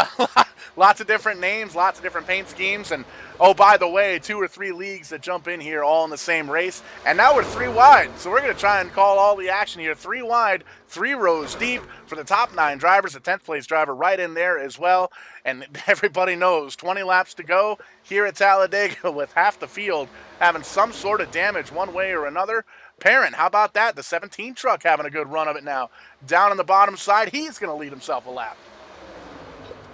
lots of different names, lots of different paint schemes, and oh, by the way, 2 or 3 leagues that jump in here all in the same race, and now we're 3 wide, so we're going to try and call all the action here. 3 wide, 3 rows deep for the top 9 drivers, the 10th place driver right in there as well, and everybody knows 20 laps to go here at Talladega with half the field having some sort of damage one way or another. Parent, how about that? The 17 truck having a good run of it now. Down on the bottom side, he's going to lead himself a lap.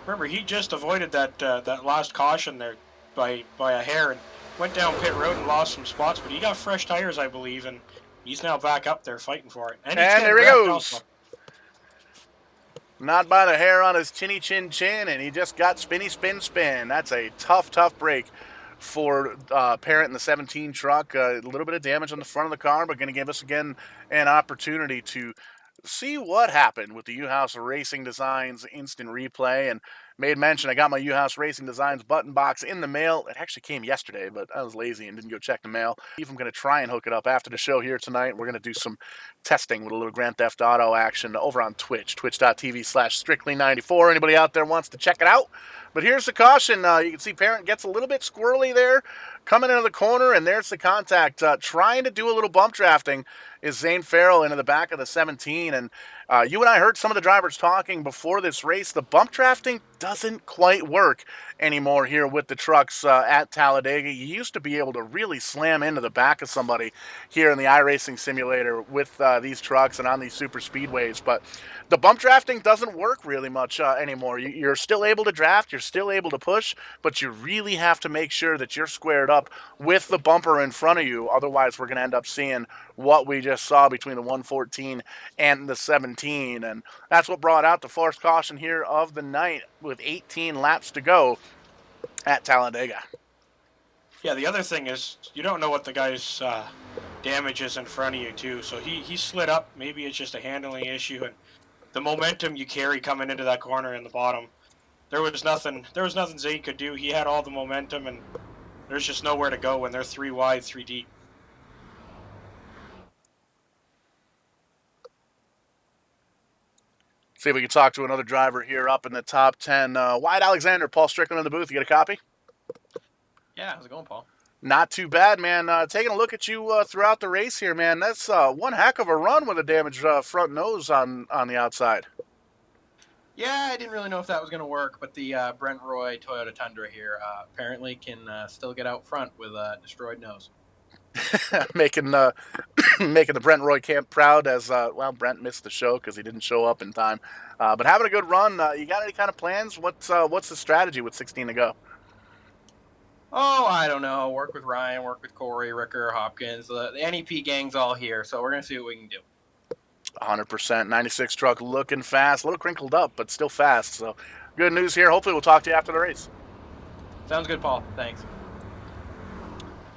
Remember, he just avoided that last caution there by a hair and went down pit road and lost some spots, but he got fresh tires, I believe, and he's now back up there fighting for it. And there he goes. Also. Not by the hair on his chinny chin chin, and he just got spinny spin spin. That's a tough break for Parent in the 17 truck. A little bit of damage on the front of the car, but going to give us again an opportunity to see what happened with the U-House Racing Designs instant replay. And made mention, I got my U-House Racing Designs button box in the mail. It actually came yesterday, but I was lazy and didn't go check the mail. I'm going to try and hook it up after the show here tonight. We're going to do some testing with a little Grand Theft Auto action over on Twitch, twitch.tv/Strickland94. Anybody out there wants to check it out? But here's the caution. You can see Parent gets a little bit squirrely there, coming into the corner, and there's the contact. Trying to do a little bump drafting is Zane Farrell into the back of the 17. And you and I heard some of the drivers talking before this race. The bump drafting doesn't quite work anymore here with the trucks at Talladega. You used to be able to really slam into the back of somebody here in the iRacing simulator with these trucks and on these super speedways, but the bump drafting doesn't work really much anymore. You're still able to draft, you're still able to push, but you really have to make sure that you're squared up with the bumper in front of you. Otherwise, we're going to end up seeing what we just saw between the 114 and the 17, and that's what brought out the forced caution here of the night with 18 laps to go at Talladega. Yeah, the other thing is you don't know what the guy's damage is in front of you too. So he slid up. Maybe it's just a handling issue, and the momentum you carry coming into that corner in the bottom. There was nothing Zane could do. He had all the momentum, and there's just nowhere to go when they're 3 wide, 3 deep. See if we can talk to another driver here up in the top 10. Wyatt Alexander, Paul Strickland in the booth. You get a copy? Yeah, how's it going, Paul? Not too bad, man. Taking a look at you throughout the race here, man. That's one heck of a run with a damaged front nose on the outside. Yeah, I didn't really know if that was going to work, but the Brent Roy Toyota Tundra here apparently can still get out front with a destroyed nose. making the Brent Roy camp proud as, Brent missed the show because he didn't show up in time. But having a good run. You got any kind of plans? What's the strategy with 16 to go? Oh, I don't know. Work with Ryan, work with Corey, Ricker, Hopkins. The NEP gang's all here, so we're going to see what we can do. 100%. 96 truck looking fast. A little crinkled up, but still fast. So good news here. Hopefully we'll talk to you after the race. Sounds good, Paul. Thanks.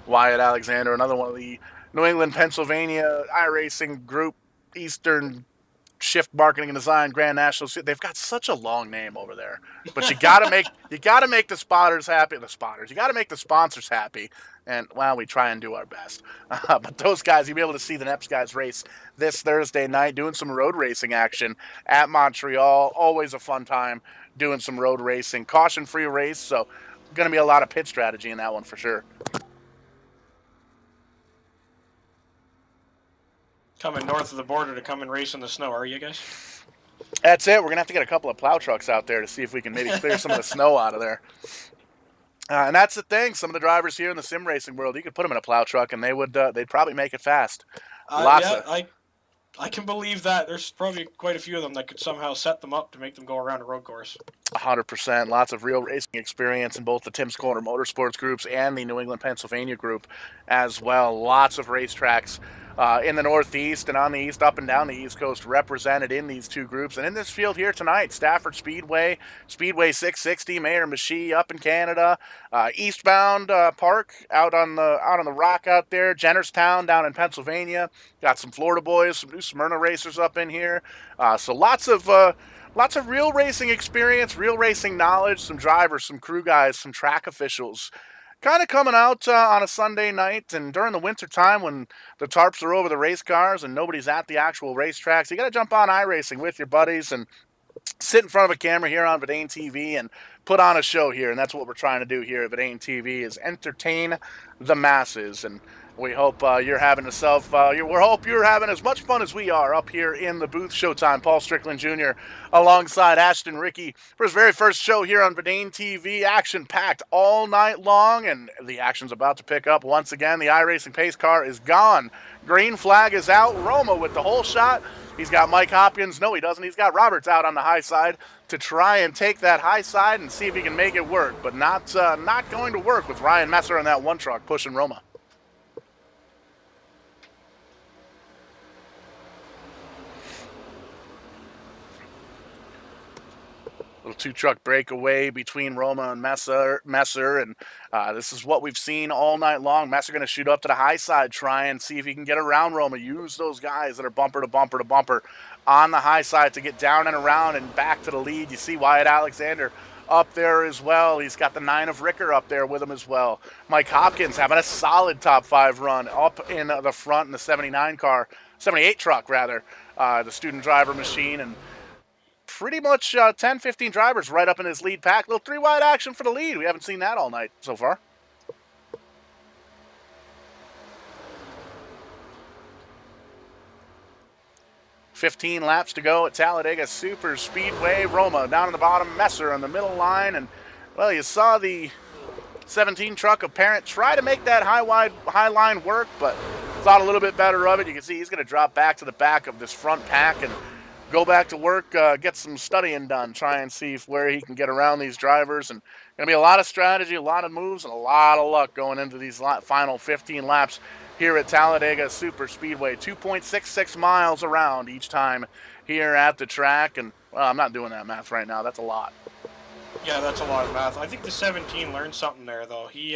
Wyatt Alexander, another one of the New England, Pennsylvania iRacing Group, Eastern Shift Marketing and Design, Grand National. They've got such a long name over there, but you gotta make the spotters happy. The spotters, you gotta make the sponsors happy, and we try and do our best. But those guys, you'll be able to see the Neps guys race this Thursday night, doing some road racing action at Montreal. Always a fun time doing some road racing, caution-free race. So, going to be a lot of pit strategy in that one for sure. coming north of the border to come and race in the snow, are you guys? That's it. We're going to have to get a couple of plow trucks out there to see if we can maybe clear some of the snow out of there. And that's the thing. Some of the drivers here in the sim racing world, you could put them in a plow truck and they'd probably make it fast. I can believe that. There's probably quite a few of them that could somehow set them up to make them go around a road course. 100%. Lots of real racing experience in both the Tim's Corner Motorsports groups and the New England, Pennsylvania group as well. Lots of racetracks in the Northeast and on the East, up and down the East Coast, represented in these two groups. And in this field here tonight, Stafford Speedway, Speedway 660, Mayor Machie up in Canada, Eastbound Park out on the rock out there, Jennerstown down in Pennsylvania. Got some Florida boys, some new Smyrna racers up in here. So lots of real racing experience, real racing knowledge, some drivers, some crew guys, some track officials kind of coming out on a Sunday night and during the winter time when the tarps are over the race cars and nobody's at the actual racetracks. You got to jump on iRacing with your buddies and sit in front of a camera here on Verdane TV and put on a show here. And that's what we're trying to do here at Verdane TV, is entertain the masses. And we hope you're having you're having as much fun as we are up here in the booth. Showtime, Paul Strickland Jr. alongside Ashton Reekie for his very first show here on Verdane TV. Action-packed all night long, and the action's about to pick up once again. The iRacing pace car is gone. Green flag is out. Roma with the whole shot. He's got Mike Hopkins. No, he doesn't. He's got Roberts out on the high side to try and take that high side and see if he can make it work, but not going to work with Ryan Messer on that one truck pushing Roma. Little two-truck breakaway between Roma and Messer, and this is what we've seen all night long. Messer going to shoot up to the high side, try and see if he can get around Roma. Use those guys that are bumper to bumper to bumper on the high side to get down and around and back to the lead. You see Wyatt Alexander up there as well. He's got the 9 of Ricker up there with him as well. Mike Hopkins having a solid top 5 run up in the front in the 78 truck rather, the student driver machine, and pretty much 10, 15 drivers right up in his lead pack. Little 3-wide action for the lead. We haven't seen that all night so far. $15 laps to go at Talladega Super Speedway. Roma down in the bottom, Messer on the middle line. And, well, you saw the 17 truck of Parent try to make that high line work, but thought a little bit better of it. You can see he's going to drop back to the back of this front pack and go back to work, get some studying done, try and see where he can get around these drivers. And going to be a lot of strategy, a lot of moves, and a lot of luck going into these final 15 laps here at Talladega Super Speedway. 2.66 miles around each time here at the track. And, well, I'm not doing that math right now. That's a lot. Yeah, that's a lot of math. I think the 17 learned something there, though. He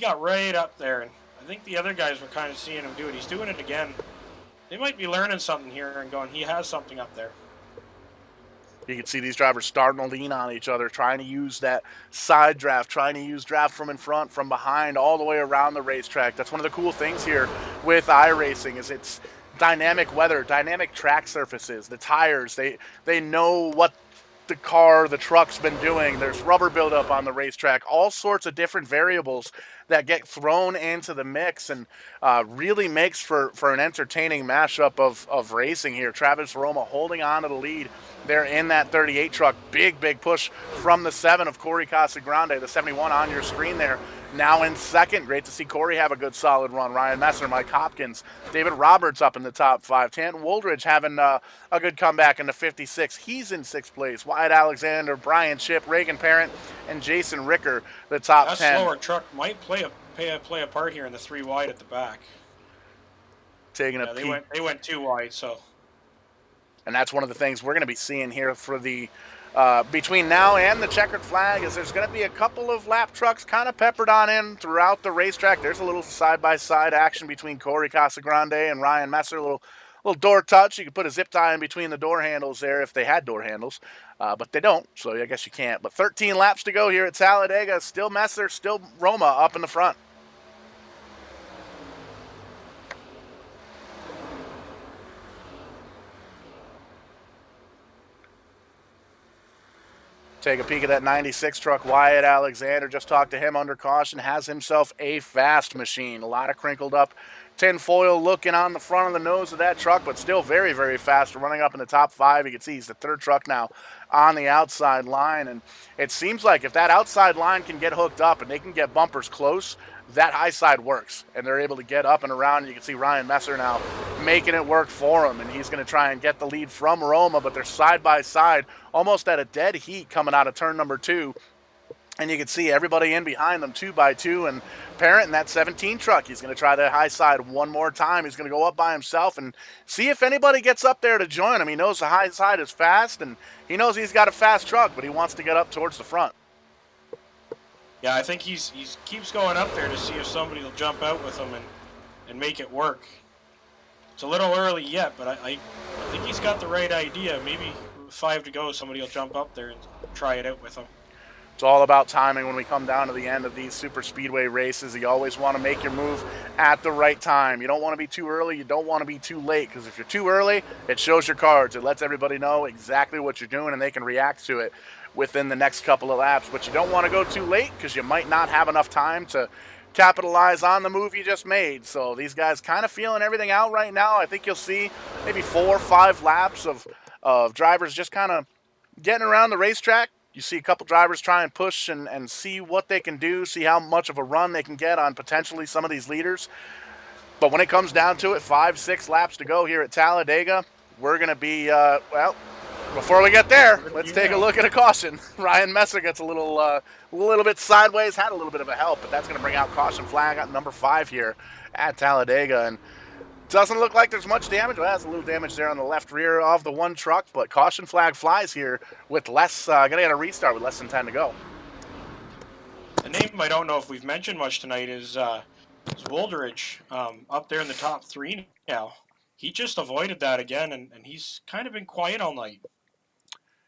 got right up there, and I think the other guys were kind of seeing him do it. He's doing it again. They might be learning something here and going, he has something up there. You can see these drivers starting to lean on each other, trying to use that side draft, trying to use draft from in front, from behind, all the way around the racetrack. That's one of the cool things here with iRacing is it's dynamic weather, dynamic track surfaces, the tires. They know what the truck's been doing. There's rubber buildup on the racetrack, all sorts of different variables that get thrown into the mix and really makes for an entertaining mashup of racing here. Travis Roma holding on to the lead there in that 38 truck. Big push from the 7 of Corey Casagrande, the 71 on your screen there. Now in second. Great to see Corey have a good solid run. Ryan Messer, Mike Hopkins, David Roberts up in the top 5. Tanton Woldridge having a good comeback in the 56. He's in 6th place. Wyatt Alexander, Brian Chip, Reagan Parent, and Jason Ricker, the top 10. That slower truck might play a part here in the 3 wide at the back. Taking a peek. They went 2 wide, so. And that's one of the things we're going to be seeing here for the between now and the checkered flag is there's going to be a couple of lap trucks kind of peppered on in throughout the racetrack. There's a little side-by-side action between Corey Casagrande and Ryan Messer. A little door touch. You could put a zip tie in between the door handles there if they had door handles, but they don't, so I guess you can't. But 13 laps to go here at Talladega. Still Messer, still Roma up in the front. Take a peek at that 96 truck. Wyatt Alexander, just talked to him under caution, has himself a fast machine. A lot of crinkled up tinfoil looking on the front of the nose of that truck, but still very, very fast, running up in the top 5. You can see he's the 3rd truck now on the outside line, and it seems like if that outside line can get hooked up and they can get bumpers close, that high side works, and they're able to get up and around. You can see Ryan Messer now making it work for him, and he's going to try and get the lead from Roma, but they're side by side, almost at a dead heat coming out of turn number 2. And you can see everybody in behind them 2 by 2, and Parent in that 17 truck, he's going to try that high side one more time. He's going to go up by himself and see if anybody gets up there to join him. He knows the high side is fast, and he knows he's got a fast truck, but he wants to get up towards the front. Yeah, I think he's keeps going up there to see if somebody will jump out with him and make it work. It's a little early yet, but I think he's got the right idea. Maybe with 5 to go, somebody will jump up there and try it out with him. It's all about timing when we come down to the end of these super speedway races. You always want to make your move at the right time. You don't want to be too early. You don't want to be too late, because if you're too early, it shows your cards. It lets everybody know exactly what you're doing, and they can react to it within the next couple of laps. But you don't want to go too late, because you might not have enough time to capitalize on the move you just made. So these guys kind of feeling everything out right now. I think you'll see maybe 4 or 5 laps of drivers just kind of getting around the racetrack. You see a couple drivers try and push and see what they can do, see how much of a run they can get on potentially some of these leaders. But when it comes down to it, 5, 6 laps to go here at Talladega, we're going to be, well, before we get there, let's take a look at a caution. Ryan Messer gets a little bit sideways, had a little bit of a help, but that's going to bring out caution flag at number 5 here at Talladega. And doesn't look like there's much damage. Well, there's a little damage there on the left rear of the one truck, but caution flag flies here with less, going to get a restart with less than 10 to go. A name I don't know if we've mentioned much tonight is Woldridge, up there in the top 3 now. He just avoided that again, and he's kind of been quiet all night.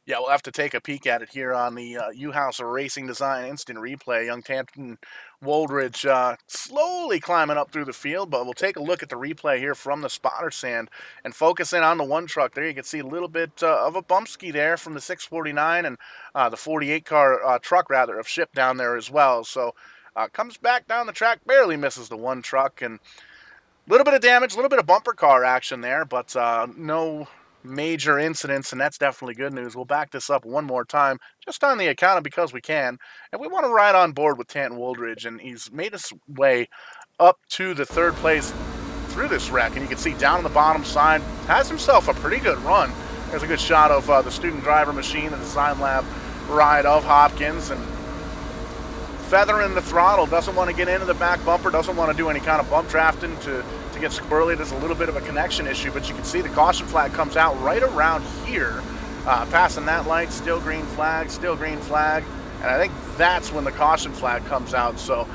Yeah, we'll have to take a peek at it here on the U-House Racing Design Instant Replay. Young Tanton Woldridge slowly climbing up through the field, but we'll take a look at the replay here from the spotter stand and focus in on the one truck there. You can see a little bit of a bump ski there from the 649 and the 48 car truck, rather, of Ship down there as well. So comes back down the track, barely misses the one truck, and a little bit of damage, a little bit of bumper car action there, but no major incidents, and that's definitely good news. We'll back this up one more time, just on the account of because we can, and we want to ride on board with Tanton Woldridge, and he's made his way up to the 3rd place through this wreck, and you can see down on the bottom side, has himself a pretty good run. There's a good shot of the student driver machine, the design lab ride of Hopkins, and feathering the throttle, doesn't want to get into the back bumper, doesn't want to do any kind of bump drafting to get squirrely. There's a little bit of a connection issue, but you can see the caution flag comes out right around here, passing that light, still green flag, and I think that's when the caution flag comes out. So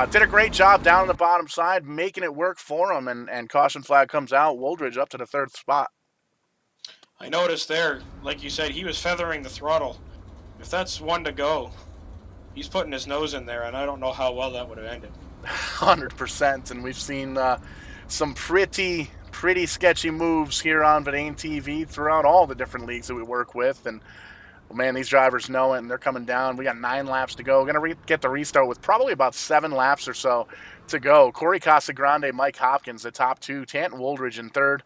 did a great job down on the bottom side, making it work for him, and caution flag comes out. Woldridge up to the 3rd spot. I noticed there, like you said, he was feathering the throttle. If that's 1 to go, he's putting his nose in there, and I don't know how well that would have ended. 100%, and we've seen some pretty sketchy moves here on Verdane TV throughout all the different leagues that we work with, and well, man, these drivers know it, and they're coming down. We got 9 laps to go. We're going to get the restart with probably about 7 laps or so to go. Corey Casagrande, Mike Hopkins, the top 2, Tanton Woldridge in 3rd,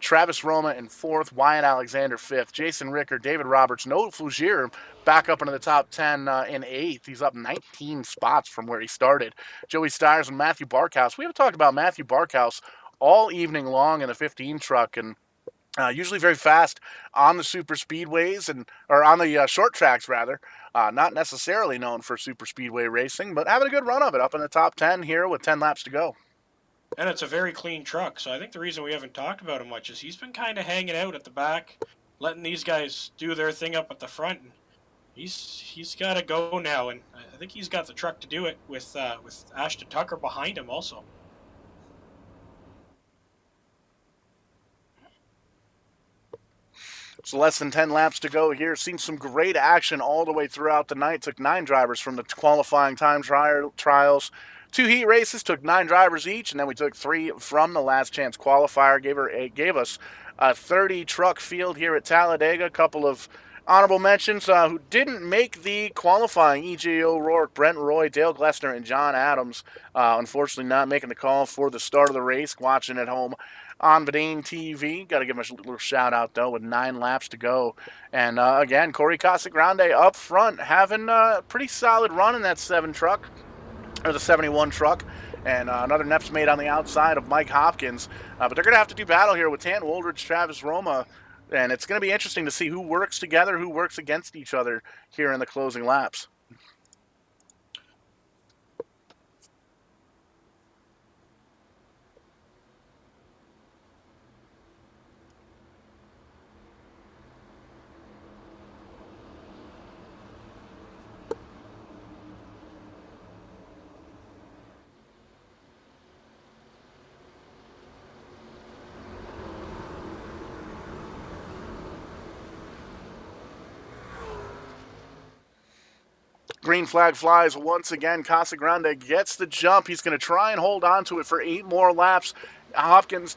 Travis Roma in 4th, Wyatt Alexander 5th, Jason Ricker, David Roberts, Noah Flugier back up into the top 10 in 8th. He's up 19 spots from where he started. Joey Stiers and Matthew Barkhouse. We haven't talked about Matthew Barkhouse all evening long in the 15 truck, and usually very fast on the super speedways, or on the short tracks rather. Not necessarily known for super speedway racing, but having a good run of it up in the top 10 here with 10 laps to go. And it's a very clean truck, so I think the reason we haven't talked about him much is he's been kind of hanging out at the back, letting these guys do their thing up at the front. And he's got to go now, and I think he's got the truck to do it with Ashton Tucker behind him also. So less than 10 laps to go here. Seen some great action all the way throughout the night. Took 9 drivers from the qualifying time trials. 2 heat races, took 9 drivers each, and then we took 3 from the last chance qualifier. Gave us a 30 truck field here at Talladega. A couple of Honorable mentions who didn't make the qualifying: E.J. O'Rourke, Brent Roy, Dale Glessner, and John Adams. Unfortunately, not making the call for the start of the race. Watching at home on Vidane TV. Got to give him a little shout out, though, with 9 laps to go. And again, Corey Casagrande up front, having a pretty solid run in that 7 truck, or the 71 truck. And another Neps made on the outside of Mike Hopkins. But they're going to have to do battle here with Tanton Woldridge, Travis Roma. And it's going to be interesting to see who works together, who works against each other here in the closing laps. Green flag flies once again. Casagrande gets the jump. He's going to try and hold on to it for 8 more laps. Hopkins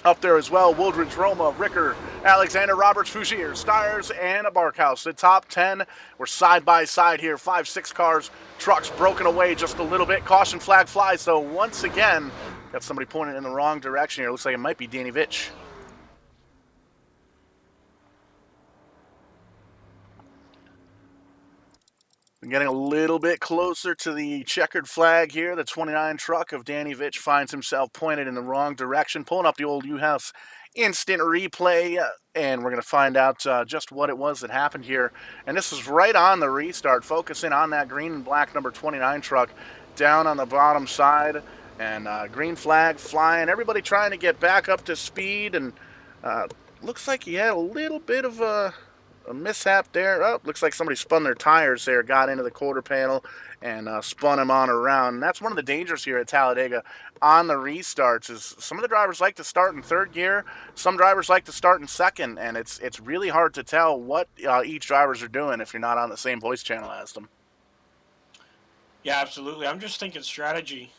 up there as well. Woodridge, Roma, Ricker, Alexander, Roberts, Fougier, Stires, and a Barkhouse. The top 10 were side by side here. 5, 6 cars, trucks broken away just a little bit. Caution flag flies, so once again, got somebody pointing in the wrong direction here. Looks like it might be Danny Vitch. Getting a little bit closer to the checkered flag here. The 29 truck of Danny Vitch finds himself pointed in the wrong direction. Pulling up the old U-House instant replay, and we're going to find out just what it was that happened here. And this is right on the restart, focusing on that green and black number 29 truck down on the bottom side. And green flag flying. Everybody trying to get back up to speed, and looks like he had a little bit of a mishap there. Oh, looks like somebody spun their tires there, got into the quarter panel, and spun him on around. And that's one of the dangers here at Talladega on the restarts is some of the drivers like to start in 3rd gear. Some drivers like to start in 2nd, and it's really hard to tell what each drivers are doing if you're not on the same voice channel as them. Yeah, absolutely. I'm just thinking strategy.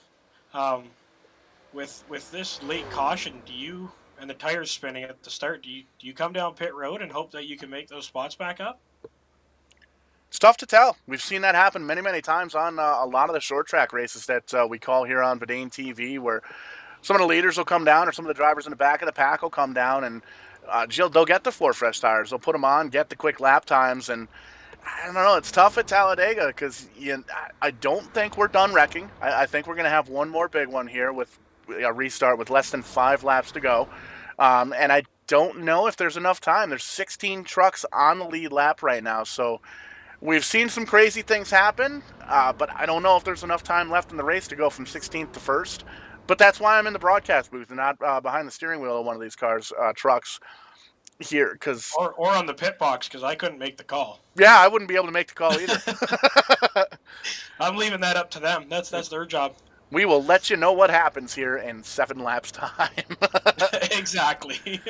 With this late caution, do you... and the tires spinning at the start, do you come down pit road and hope that you can make those spots back up? It's tough to tell. We've seen that happen many, many times on a lot of the short track races that we call here on Vidane TV, where some of the leaders will come down or some of the drivers in the back of the pack will come down, and they'll get the 4 fresh tires. They'll put them on, get the quick lap times, and I don't know. It's tough at Talladega because I don't think we're done wrecking. I think we're going to have one more big one here with a restart with less than 5 laps to go. And I don't know if there's enough time. There's 16 trucks on the lead lap right now. So we've seen some crazy things happen, but I don't know if there's enough time left in the race to go from 16th to 1st. But that's why I'm in the broadcast booth and not behind the steering wheel of one of these cars, trucks here. Or on the pit box, because I couldn't make the call. Yeah, I wouldn't be able to make the call either. I'm leaving that up to them. That's their job. We will let you know what happens here in 7 laps time. Exactly.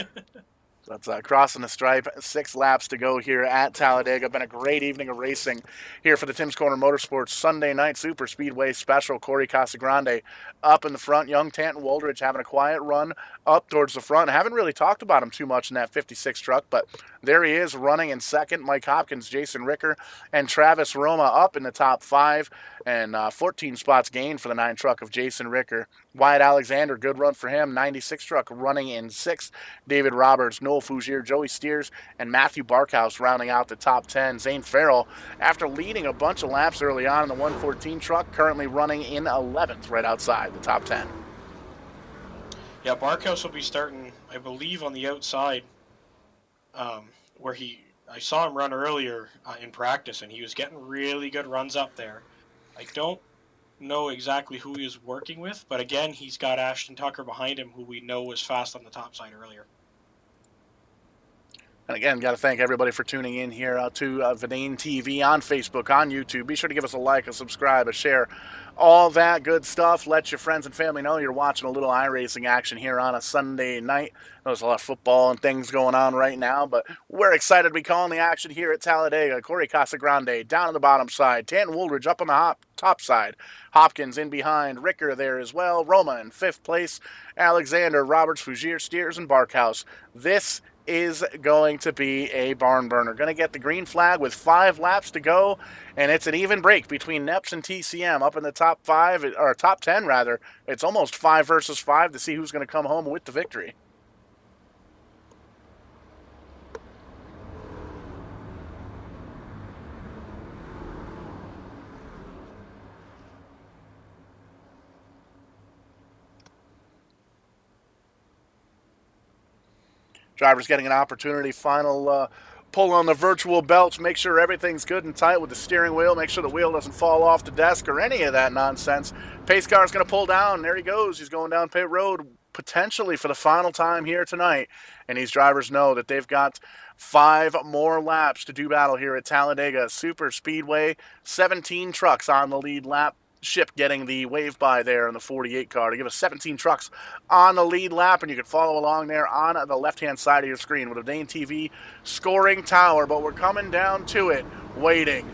That's crossing the stripe. 6 laps to go here at Talladega. Been a great evening of racing here for the Tim's Corner Motorsports Sunday night Super Speedway Special. Corey Casagrande up in the front. Young Tanton Woldridge having a quiet run up towards the front. I haven't really talked about him too much in that 56 truck, but there he is running in 2nd. Mike Hopkins, Jason Ricker, and Travis Roma up in the top 5. And 14 spots gained for the 9 truck of Jason Ricker. Wyatt Alexander, good run for him. 96 truck running in 6th. David Roberts, Noel Fougier, Joey Steers, and Matthew Barkhouse rounding out the top 10. Zane Farrell, after leading a bunch of laps early on in the 114 truck, currently running in 11th, right outside the top 10. Yeah, Barkhouse will be starting, I believe, on the outside, where I saw him run earlier in practice, and he was getting really good runs up there. I don't know exactly who he was working with, but again, he's got Ashton Tucker behind him, who we know was fast on the top side earlier. And again, got to thank everybody for tuning in here to Vidane TV on Facebook, on YouTube. Be sure to give us a like, a subscribe, a share, all that good stuff. Let your friends and family know you're watching a little iRacing action here on a Sunday night. There's a lot of football and things going on right now, but we're excited to be calling the action here at Talladega. Corey Casagrande down on the bottom side. Tanton Woldridge up on the top side. Hopkins in behind. Ricker there as well. Roma in 5th place. Alexander, Roberts, Fougier, Steers, and Barkhouse. This is going to be a barn burner. Going to get the green flag with 5 laps to go, and it's an even break between Neps and TCM up in the top 5, or top 10 rather. It's almost 5 versus 5 to see who's going to come home with the victory. Drivers getting an opportunity, final pull on the virtual belts, make sure everything's good and tight with the steering wheel, make sure the wheel doesn't fall off the desk or any of that nonsense. Pace car is going to pull down. There he goes. He's going down pit road potentially for the final time here tonight. And these drivers know that they've got 5 more laps to do battle here at Talladega Super Speedway. 17 trucks on the lead lap. Ship getting the wave by there in the 48 car to give us 17 trucks on the lead lap, and you can follow along there on the left-hand side of your screen with a Dane TV scoring tower. But we're coming down to it. Waiting.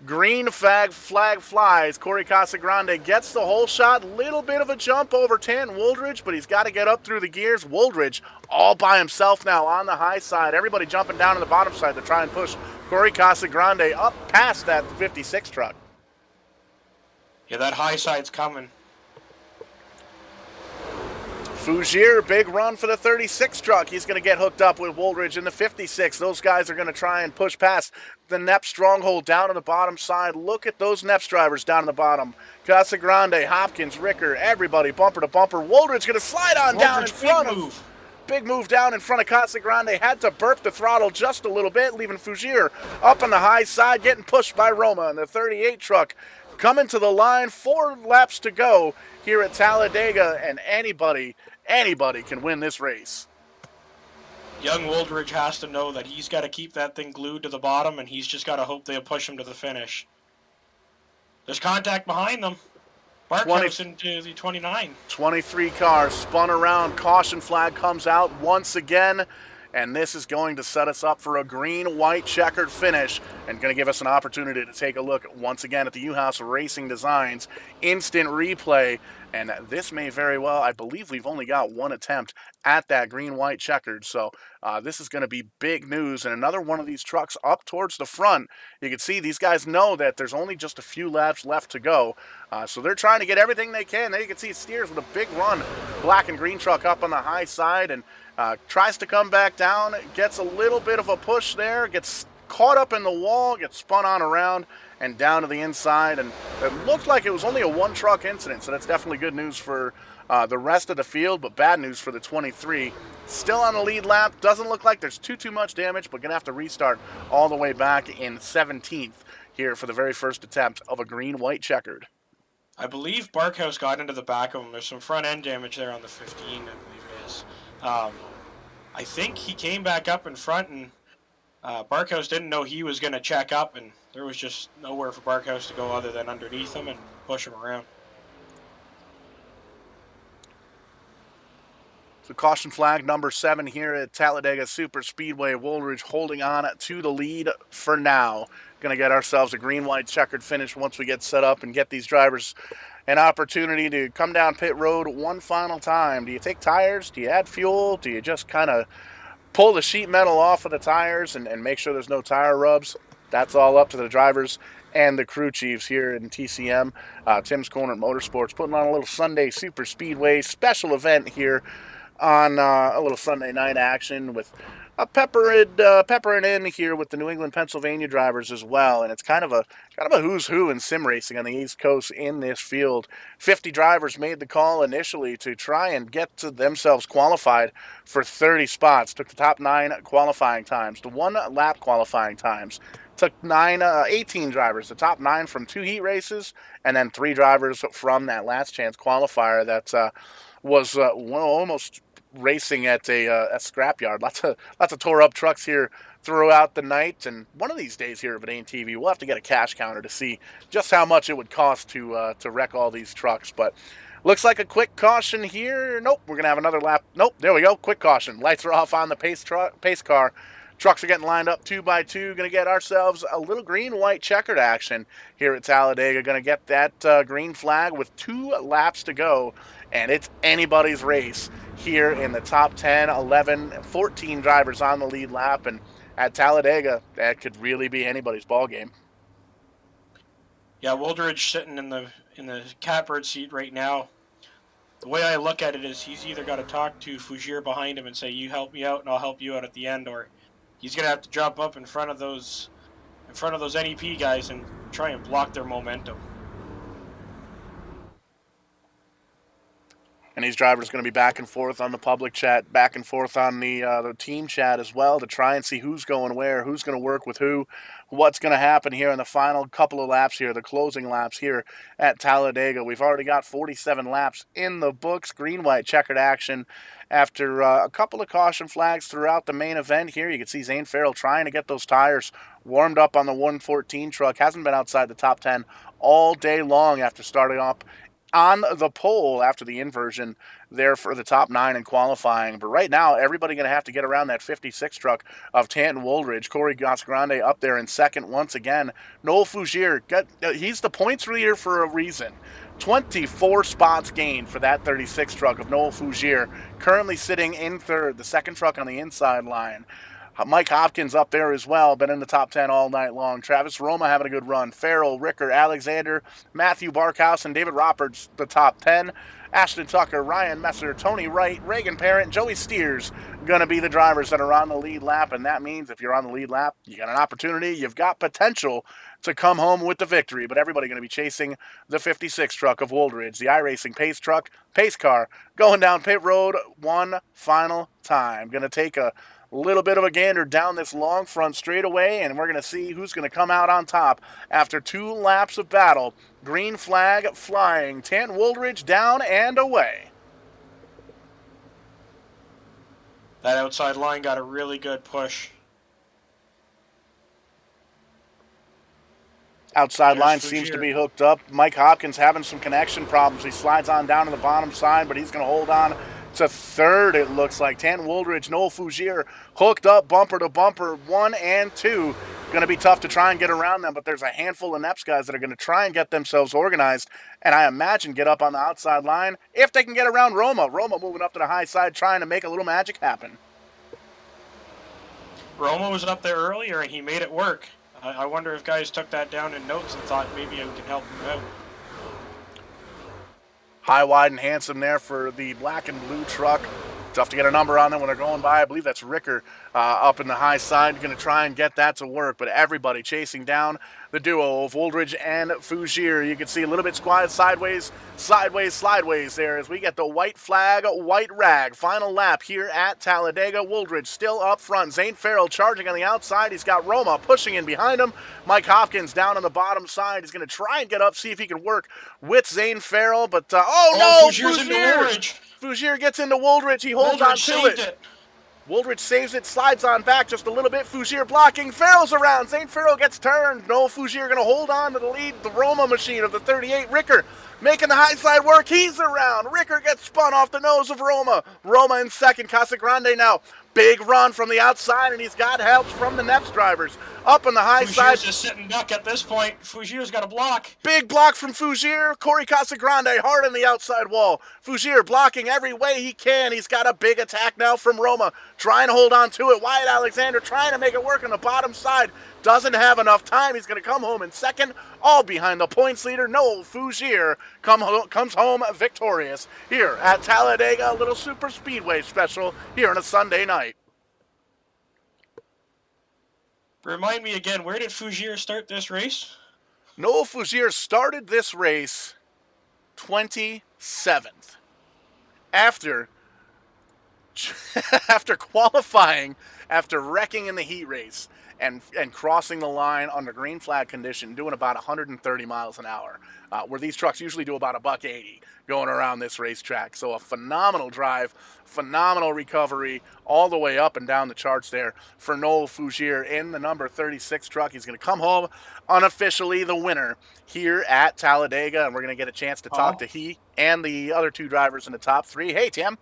Green flag flies. Corey Casagrande gets the whole shot. Little bit of a jump over Tan Wooldridge, but he's got to get up through the gears. Wooldridge all by himself now on the high side. Everybody jumping down on the bottom side to try and push Corey Casagrande up past that 56 truck. Yeah, that high side's coming. Fougere, big run for the 36 truck. He's going to get hooked up with Wooldridge in the 56. Those guys are going to try and push past the Nep stronghold down on the bottom side. Look at those Neps drivers down on the bottom. Casagrande, Hopkins, Ricker, everybody bumper to bumper. Wooldridge going to slide on down in front of... Big move down in front of Casagrande. Had to burp the throttle just a little bit, leaving Fougere up on the high side, getting pushed by Roma in the 38 truck. Coming to the line, 4 laps to go here at Talladega, and anybody can win this race. Young Wooldridge has to know that he's got to keep that thing glued to the bottom, and he's just got to hope they'll push him to the finish. There's contact behind them. Barkhouse into the 29. 23 cars spun around. Caution flag comes out once again. And this is going to set us up for a green-white checkered finish and going to give us an opportunity to take a look once again at the U-House Racing Designs instant replay. And this may very well, I believe we've only got 1 attempt at that green-white checkered. So this is going to be big news. And another one of these trucks up towards the front. You can see these guys know that there's only just a few laps left to go. So they're trying to get everything they can. There you can see Steers with a big run. Black and green truck up on the high side and tries to come back down, gets a little bit of a push there, gets caught up in the wall, gets spun on around and down to the inside. And it looked like it was only a 1-truck incident, so that's definitely good news for the rest of the field, but bad news for the 23. Still on the lead lap. Doesn't look like there's too much damage, but going to have to restart all the way back in 17th here for the very first attempt of a green-white checkered. I believe Barkhouse got into the back of him. There's some front-end damage there on the 15, I believe it is. I think he came back up in front, and Barkhouse didn't know he was going to check up, and there was just nowhere for Barkhouse to go other than underneath him and push him around. So caution flag number 7 here at Talladega Super Speedway. Wooldridge holding on to the lead for now. Going to get ourselves a green-white checkered finish once we get set up and get these drivers an opportunity to come down pit road one final time. Do you take tires? Do you add fuel? Do you just kind of pull the sheet metal off of the tires and make sure there's no tire rubs? That's all up to the drivers and the crew chiefs here in TCM. Tim's Corner Motorsports putting on a little Sunday Super Speedway special event here on a little Sunday night action with a peppering in here with the New England, Pennsylvania drivers as well, and it's kind of a who's who in sim racing on the East Coast in this field. 50 drivers made the call initially to try and get to themselves qualified for 30 spots. Took the top 9 qualifying times, the 1 lap qualifying times. Took 18 drivers, the top 9 from 2 heat races, and then 3 drivers from that last chance qualifier that was almost racing at a scrapyard. Lots of tore up trucks here throughout the night, and one of these days here at Dane TV we'll have to get a cash counter to see just how much it would cost to wreck all these trucks. But looks like a quick caution here. Nope, we're gonna have another lap. Nope, there we go, quick caution. Lights are off on the pace car. Trucks are getting lined up 2 by 2. Going to get ourselves a little green-white checkered action here at Talladega. Going to get that green flag with 2 laps to go. And it's anybody's race here in the top 10, 11, 14 drivers on the lead lap. And at Talladega, that could really be anybody's ball game. Yeah, Wooldridge sitting in the catbird seat right now. The way I look at it is he's either got to talk to Fougere behind him and say, "You help me out, and I'll help you out at the end," or he's gonna have to jump up in front of those NEP guys and try and block their momentum. And these drivers are going to be back and forth on the public chat, back and forth on the team chat as well to try and see who's going where, who's going to work with who, what's going to happen here in the final couple of laps here, the closing laps here at Talladega. We've already got 47 laps in the books, green-white checkered action. After a couple of caution flags throughout the main event here, you can see Zane Farrell trying to get those tires warmed up on the 114 truck. Hasn't been outside the top 10 all day long after starting up on the pole after the inversion there for the top 9 in qualifying. But right now, everybody going to have to get around that 56 truck of Tanton Wooldridge. Corey Casagrande up there in second once again. Noel Fougere, he's the points leader for a reason. 24 spots gained for that 36 truck of Noel Fougere, currently sitting in third, the second truck on the inside line. Mike Hopkins up there as well, been in the top 10 all night long. Travis Roma having a good run. Farrell, Ricker, Alexander, Matthew Barkhouse, and David Roberts, the top 10. Ashton Tucker, Ryan Messer, Tony Wright, Reagan Parent, Joey Steers going to be the drivers that are on the lead lap. And that means if you're on the lead lap, you got an opportunity, you've got potential to come home with the victory. But everybody going to be chasing the 56 truck of Wooldridge, the iRacing pace truck, pace car, going down pit road one final time. Going to take a little bit of a gander down this long front straightaway, and we're going to see who's going to come out on top after 2 laps of battle. Green flag flying. Tanton Wooldridge down and away. That outside line got a really good push. Outside line seems to be hooked up. Mike Hopkins having some connection problems. He slides on down to the bottom side, but he's going to hold on to third, it looks like. Tanton Wooldridge, Noel Fougere hooked up bumper to bumper, 1 and 2. Going to be tough to try and get around them, but there's a handful of Neps guys that are going to try and get themselves organized, and I imagine get up on the outside line if they can get around Roma. Roma moving up to the high side, trying to make a little magic happen. Roma was up there earlier, and he made it work. I wonder if guys took that down in notes and thought maybe I can help him out. High, wide, and handsome there for the black and blue truck. Tough to get a number on them when they're going by. I believe that's Ricker up in the high side. Going to try and get that to work, but everybody chasing down the duo of Wooldridge and Fougere. You can see a little bit sideways there as we get the white flag, white rag. Final lap here at Talladega. Wooldridge still up front. Zane Farrell charging on the outside. He's got Roma pushing in behind him. Mike Hopkins down on the bottom side. He's going to try and get up, see if he can work with Zane Farrell, but no! Fougere gets into Wooldridge. He holds on to it. Wooldridge saves it, slides on back just a little bit. Fougere blocking. Farrell's around. Zane Farrell gets turned. Noel Fougere going to hold on to the lead. The Roma machine of the 38. Ricker making the high side work. He's around. Ricker gets spun off the nose of Roma. Roma in second. Casagrande now. Big run from the outside, and he's got helps from the Neps drivers. Up on the high side. Fougere's just sitting duck at this point. Fougere's got a block. Big block from Fougere. Corey Casagrande hard on the outside wall. Fougere blocking every way he can. He's got a big attack now from Roma. Trying to hold on to it. Wyatt Alexander trying to make it work on the bottom side. Doesn't have enough time. He's going to come home in second. All behind the points leader, Noel Fougere, comes home victorious here at Talladega. A little Super Speedway Special here on a Sunday night. Remind me again, where did Fougere start this race? Noel Fougere started this race 27th. After qualifying, after wrecking in the heat race, and crossing the line under green flag condition, doing about 130 miles an hour, where these trucks usually do about $180 going around this racetrack. So a phenomenal drive, phenomenal recovery all the way up and down the charts there for Noel Fougere in the number 36 truck. He's going to come home unofficially the winner here at Talladega, and we're going to get a chance to talk to he and the other 2 drivers in the top 3. Hey, Tim.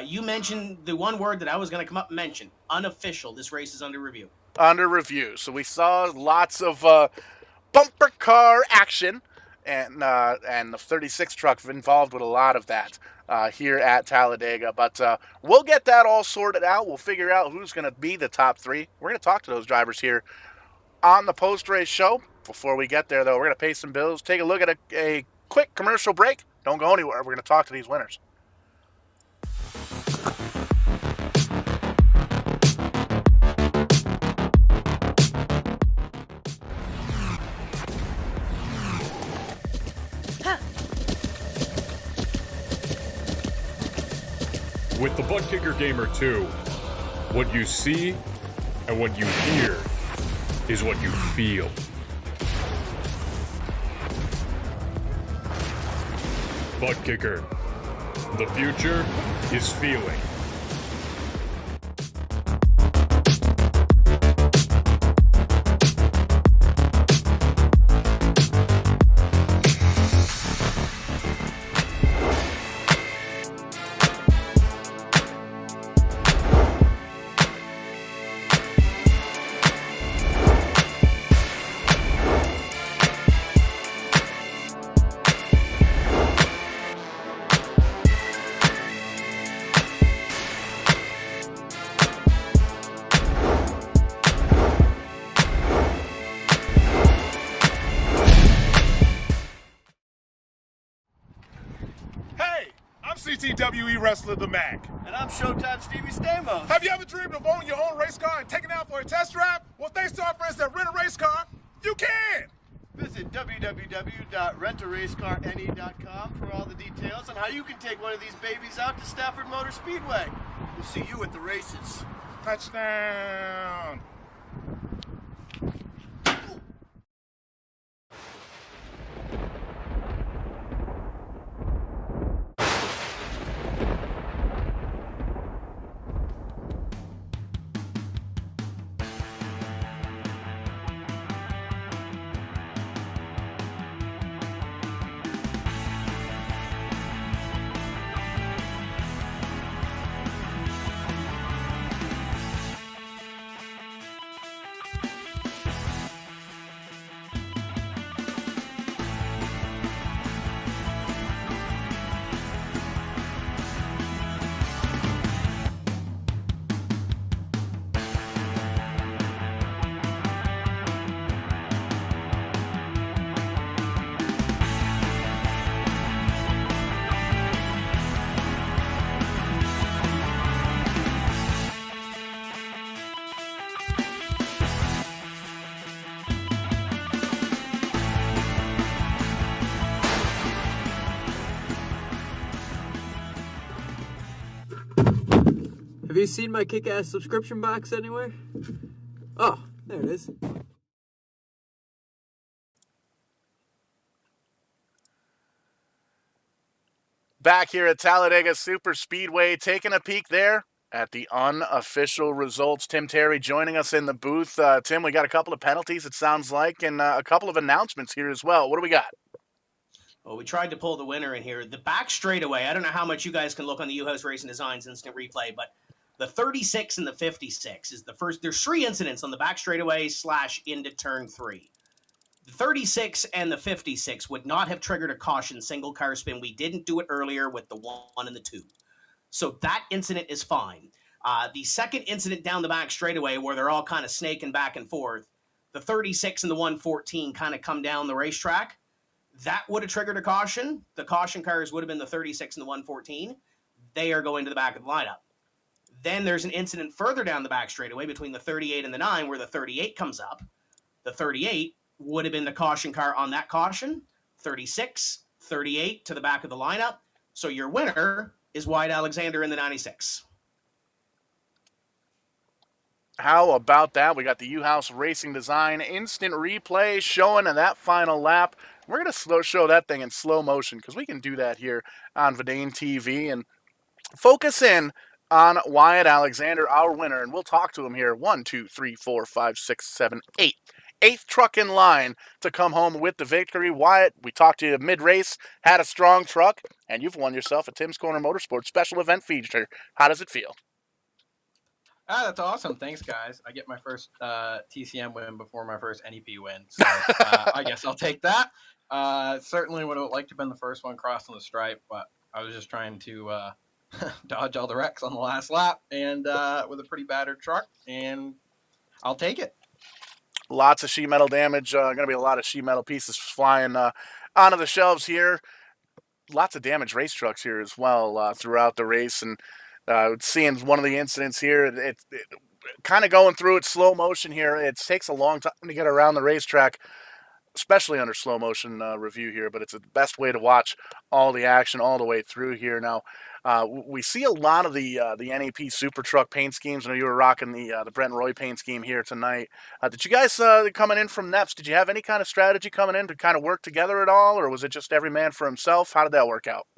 You mentioned the one word that I was going to come up and mention, unofficial. This race is under review. Under review. So we saw lots of bumper car action, and the 36 truck involved with a lot of that here at Talladega. But we'll get that all sorted out. We'll figure out who's going to be the top 3. We're going to talk to those drivers here on the post-race show. Before we get there, though, we're going to pay some bills, take a look at a quick commercial break. Don't go anywhere. We're going to talk to these winners. With the Butt Kicker Gamer 2, what you see and what you hear is what you feel. Butt Kicker. The future is feeling. CTWE wrestler The Mac. And I'm Showtime Stevie Stamos. Have you ever dreamed of owning your own race car and taking it out for a test drive? Well, thanks to our friends that Rent a Race Car, you can! Visit www.rentaracecarne.com for all the details on how you can take one of these babies out to Stafford Motor Speedway. We'll see you at the races. Touchdown! Have you seen my kick-ass subscription box anywhere? Oh, there it is. Back here at Talladega Super Speedway, taking a peek there at the unofficial results. Tim Terry joining us in the booth. Tim, we got a couple of penalties, it sounds like, and a couple of announcements here as well. What do we got? Well, we tried to pull the winner in here. The back straightaway, I don't know how much you guys can look on the U-House Racing Designs instant replay, but the 36 and the 56 is the first. There's 3 incidents on the back straightaway / into turn 3. The 36 and the 56 would not have triggered a caution single car spin. We didn't do it earlier with the 1 and the 2. So that incident is fine. The second incident down the back straightaway where they're all kind of snaking back and forth, the 36 and the 114 kind of come down the racetrack. That would have triggered a caution. The caution cars would have been the 36 and the 114. They are going to the back of the lineup. Then there's an incident further down the back straightaway between the 38 and the 9 where the 38 comes up. The 38 would have been the caution car on that caution. 36, 38 to the back of the lineup. So your winner is Wyatt Alexander in the 96. How about that? We got the U-House Racing Design instant replay showing in that final lap. We're going to show that thing in slow motion because we can do that here on Vidane TV and focus in on Wyatt Alexander, our winner, and we'll talk to him here. 1, 2, 3, 4, 5, 6, 7, 8 8th truck in line to come home with the victory. Wyatt, we talked to you mid-race, had a strong truck, and you've won yourself a Tim's Corner Motorsports special event feature. How does it feel? That's awesome. Thanks, guys. I get my first TCM win before my first NEP win, so I guess I'll take that. Certainly would have liked to have been the first one crossing the stripe, but I was just trying to dodge all the wrecks on the last lap, and with a pretty battered truck, and I'll take it. Lots of sheet metal damage. Going to be a lot of sheet metal pieces flying onto the shelves here. Lots of damaged race trucks here as well throughout the race, and seeing one of the incidents here, it kind of going through it slow motion here. It takes a long time to get around the racetrack, especially under slow motion review here, but it's the best way to watch all the action all the way through here. Now, we see a lot of the NEP Super Truck paint schemes. I know you were rocking the Brent Roy paint scheme here tonight. Did you guys, coming in from NEPS, did you have any kind of strategy coming in to kind of work together at all, or was it just every man for himself? How did that work out?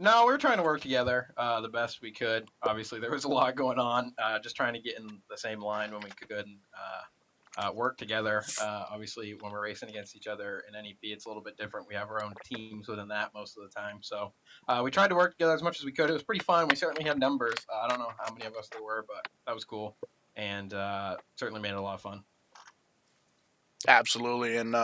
No, we were trying to work together the best we could. Obviously, there was a lot going on, just trying to get in the same line when we could and work together. Obviously, when we're racing against each other in NEP, it's a little bit different. We have our own teams within that most of the time. So we tried to work together as much as we could. It was pretty fun. We certainly had numbers. I don't know how many of us there were, but that was cool. And certainly made it a lot of fun. Absolutely. And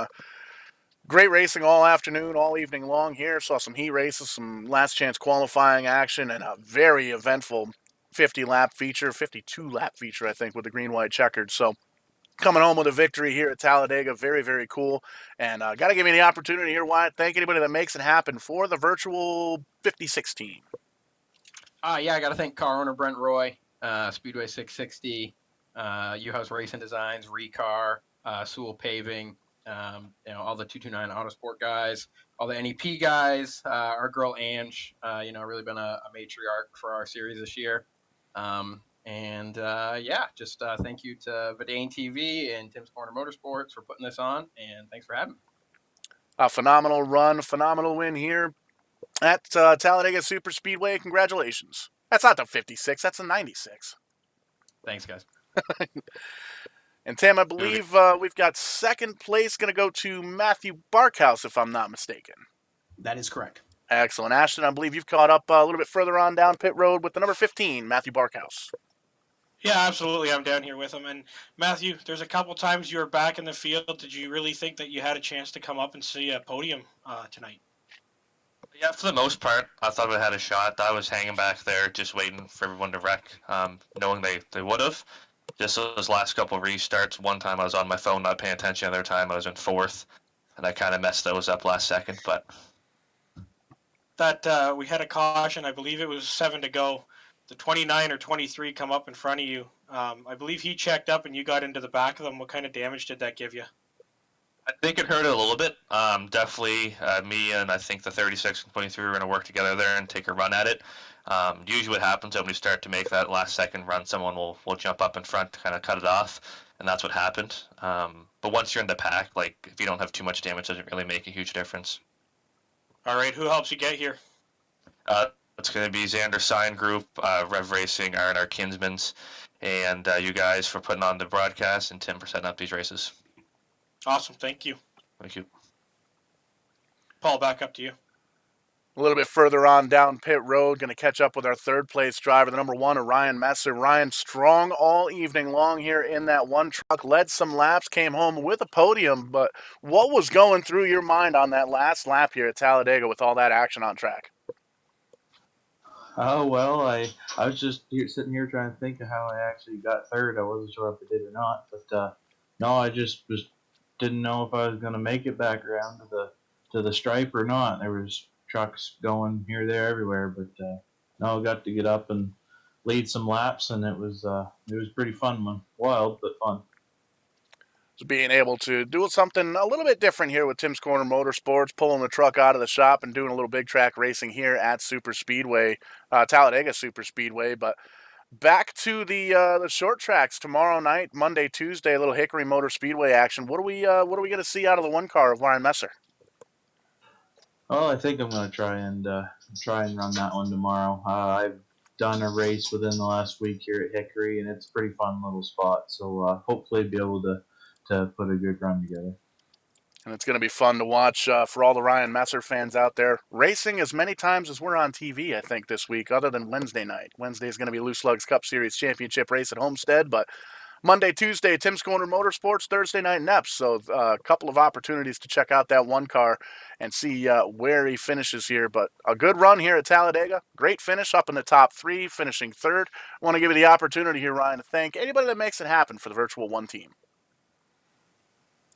great racing all afternoon, all evening long here. Saw some heat races, some last chance qualifying action, and a very eventful 50-lap feature, 52-lap feature, I think, with the green-white checkered. So coming home with a victory here at Talladega, very, very cool. And got to give me the opportunity here, Wyatt. Thank anybody that makes it happen for the virtual 56 team. Yeah, I got to thank car owner Brent Roy, Speedway 660, U-House Racing Designs, Reekie, Sewell Paving, all the 229 Autosport guys, all the NEP guys, our girl Ange, really been a matriarch for our series this year. Just thank you to Verdane TV and Tim's Corner Motorsports for putting this on, and thanks for having me. A phenomenal run, phenomenal win here at Talladega Super Speedway. Congratulations. That's not the 56, that's the 96. Thanks, guys. And Tim, I believe we've got second place going to go to Matthew Barkhouse, if I'm not mistaken. That is correct. Excellent. Ashton, I believe you've caught up a little bit further on down pit road with the number 15, Matthew Barkhouse. Yeah, absolutely. I'm down here with him. And Matthew, there's a couple times you were back in the field. Did you really think that you had a chance to come up and see a podium tonight? Yeah, for the most part, I thought I had a shot. I was hanging back there just waiting for everyone to wreck, knowing they would have. Just those last couple of restarts, one time I was on my phone not paying attention, the other time I was in fourth, and I kind of messed those up last second. But that we had a caution, I believe it was 7 to go. The 29 or 23 come up in front of you. I believe he checked up and you got into the back of them. What kind of damage did that give you? I think it hurt a little bit. Definitely me and I think the 36 and 23 were going to work together there and take a run at it. Usually what happens when we start to make that last second run, someone will jump up in front to kind of cut it off, and that's what happened. But once you're in the pack, like if you don't have too much damage, it doesn't really make a huge difference. All right, who helps you get here? It's going to be Xander Sign Group, Rev Racing, R&R Kinsmans, and you guys for putting on the broadcast, and Tim for setting up these races. Awesome, thank you. Thank you. Paul, back up to you. A little bit further on down pit road, going to catch up with our third place driver, the number 1, Ryan Messer. Ryan, strong all evening long here in that one truck, led some laps, came home with a podium. But what was going through your mind on that last lap here at Talladega with all that action on track? Oh, well, I was just sitting here trying to think of how I actually got third. I wasn't sure if I did or not. But no, I just didn't know if I was going to make it back around to the stripe or not. There was trucks going here, there, everywhere, but no, I got to get up and lead some laps, and it was pretty fun, man. Wild but fun. So being able to do something a little bit different here with Tim's Corner Motorsports, pulling the truck out of the shop and doing a little big track racing here at Super Speedway, Talladega Super Speedway. But back to the short tracks tomorrow night, Monday, Tuesday, a little Hickory Motor Speedway action. What are we going to see out of the one car of Ryan Messer? Well, I think I'm going to try and run that one tomorrow. I've done a race within the last week here at Hickory, and it's a pretty fun little spot. So hopefully be able to to put a good run together. And it's going to be fun to watch for all the Ryan Messer fans out there. Racing as many times as we're on TV, I think, this week, other than Wednesday night. Wednesday is going to be Loose Lugs Cup Series Championship race at Homestead, but Monday, Tuesday, Tim's Corner Motorsports, Thursday night, Neps. So a couple of opportunities to check out that one car and see where he finishes here. But a good run here at Talladega. Great finish up in the top 3, finishing 3rd. I want to give you the opportunity here, Ryan, to thank anybody that makes it happen for the Virtual One team.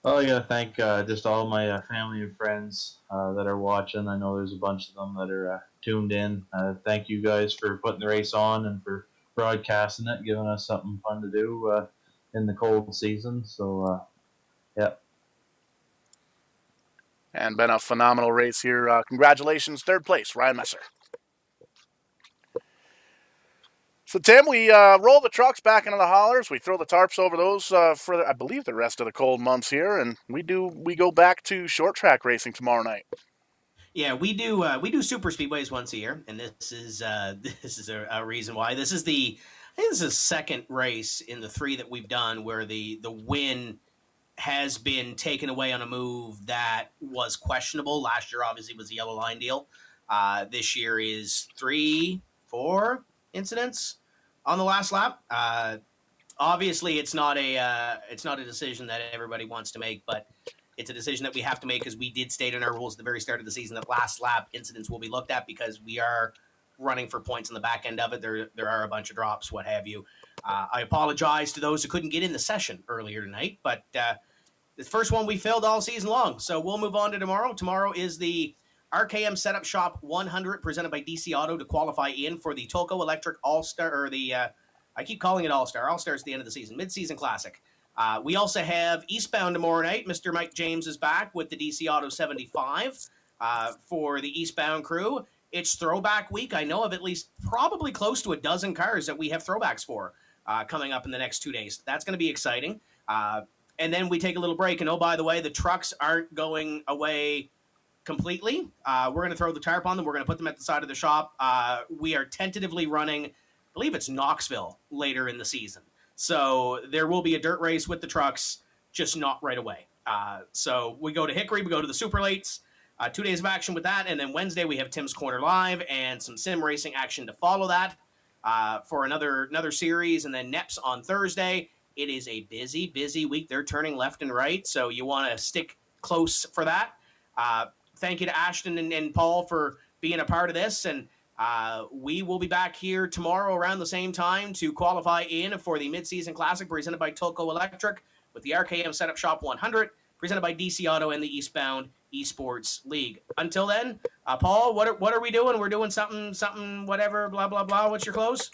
Well, I got to thank just all my family and friends that are watching. I know there's a bunch of them that are tuned in. Thank you guys for putting the race on and for broadcasting it, giving us something fun to do in the cold season. So, yeah. And been a phenomenal race here. Congratulations, 3rd place, Ryan Messer. So, Tim, we roll the trucks back into the hollers. We throw the tarps over those for, I believe, the rest of the cold months here, and we go back to short track racing tomorrow night. Yeah, we do super speedways once a year, and this is a reason why. This is the second race in the 3 that we've done where the win has been taken away on a move that was questionable. Last year, obviously, was the yellow line deal. This year is 3-4 incidents on the last lap. Obviously, it's not a decision that everybody wants to make, but it's a decision that we have to make because we did state in our rules at the very start of the season that last lap incidents will be looked at because we are running for points on the back end of it. There are a bunch of drops, what have you. I apologize to those who couldn't get in the session earlier tonight, but the first one we filled all season long. So we'll move on to tomorrow. Tomorrow is the RKM Setup Shop 100 presented by DC Auto to qualify in for the Tolco Electric All-Star, or the, I keep calling it All-Star. All-Star is the end of the season, mid-season classic. We also have Eastbound tomorrow night. Mr. Mike James is back with the DC Auto 75 for the Eastbound crew. It's throwback week. I know of at least probably close to a dozen cars that we have throwbacks for coming up in the next 2 days. That's going to be exciting. And then we take a little break. And, oh, by the way, the trucks aren't going away completely. We're going to throw the tarp on them. We're going to put them at the side of the shop. We are tentatively running, I believe it's Knoxville later in the season. So there will be a dirt race with the trucks, just not right away. So we go to Hickory, we go to the Super Lates, 2 days of action with that, and then Wednesday we have Tim's Corner Live and some sim racing action to follow that for another series, and then Neps on Thursday. It is a busy, busy week. They're turning left and right, so you want to stick close for that. Thank you to Ashton and Paul for being a part of this, and we will be back here tomorrow around the same time to qualify in for the Mid-Season Classic presented by Tolco Electric with the RKM Setup Shop 100 presented by DC Auto and the Eastbound Esports League. Until then, Paul, what are we doing? We're doing something, whatever, blah, blah, blah. What's your close?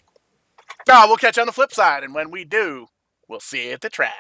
We'll catch you on the flip side, and when we do, we'll see you at the track.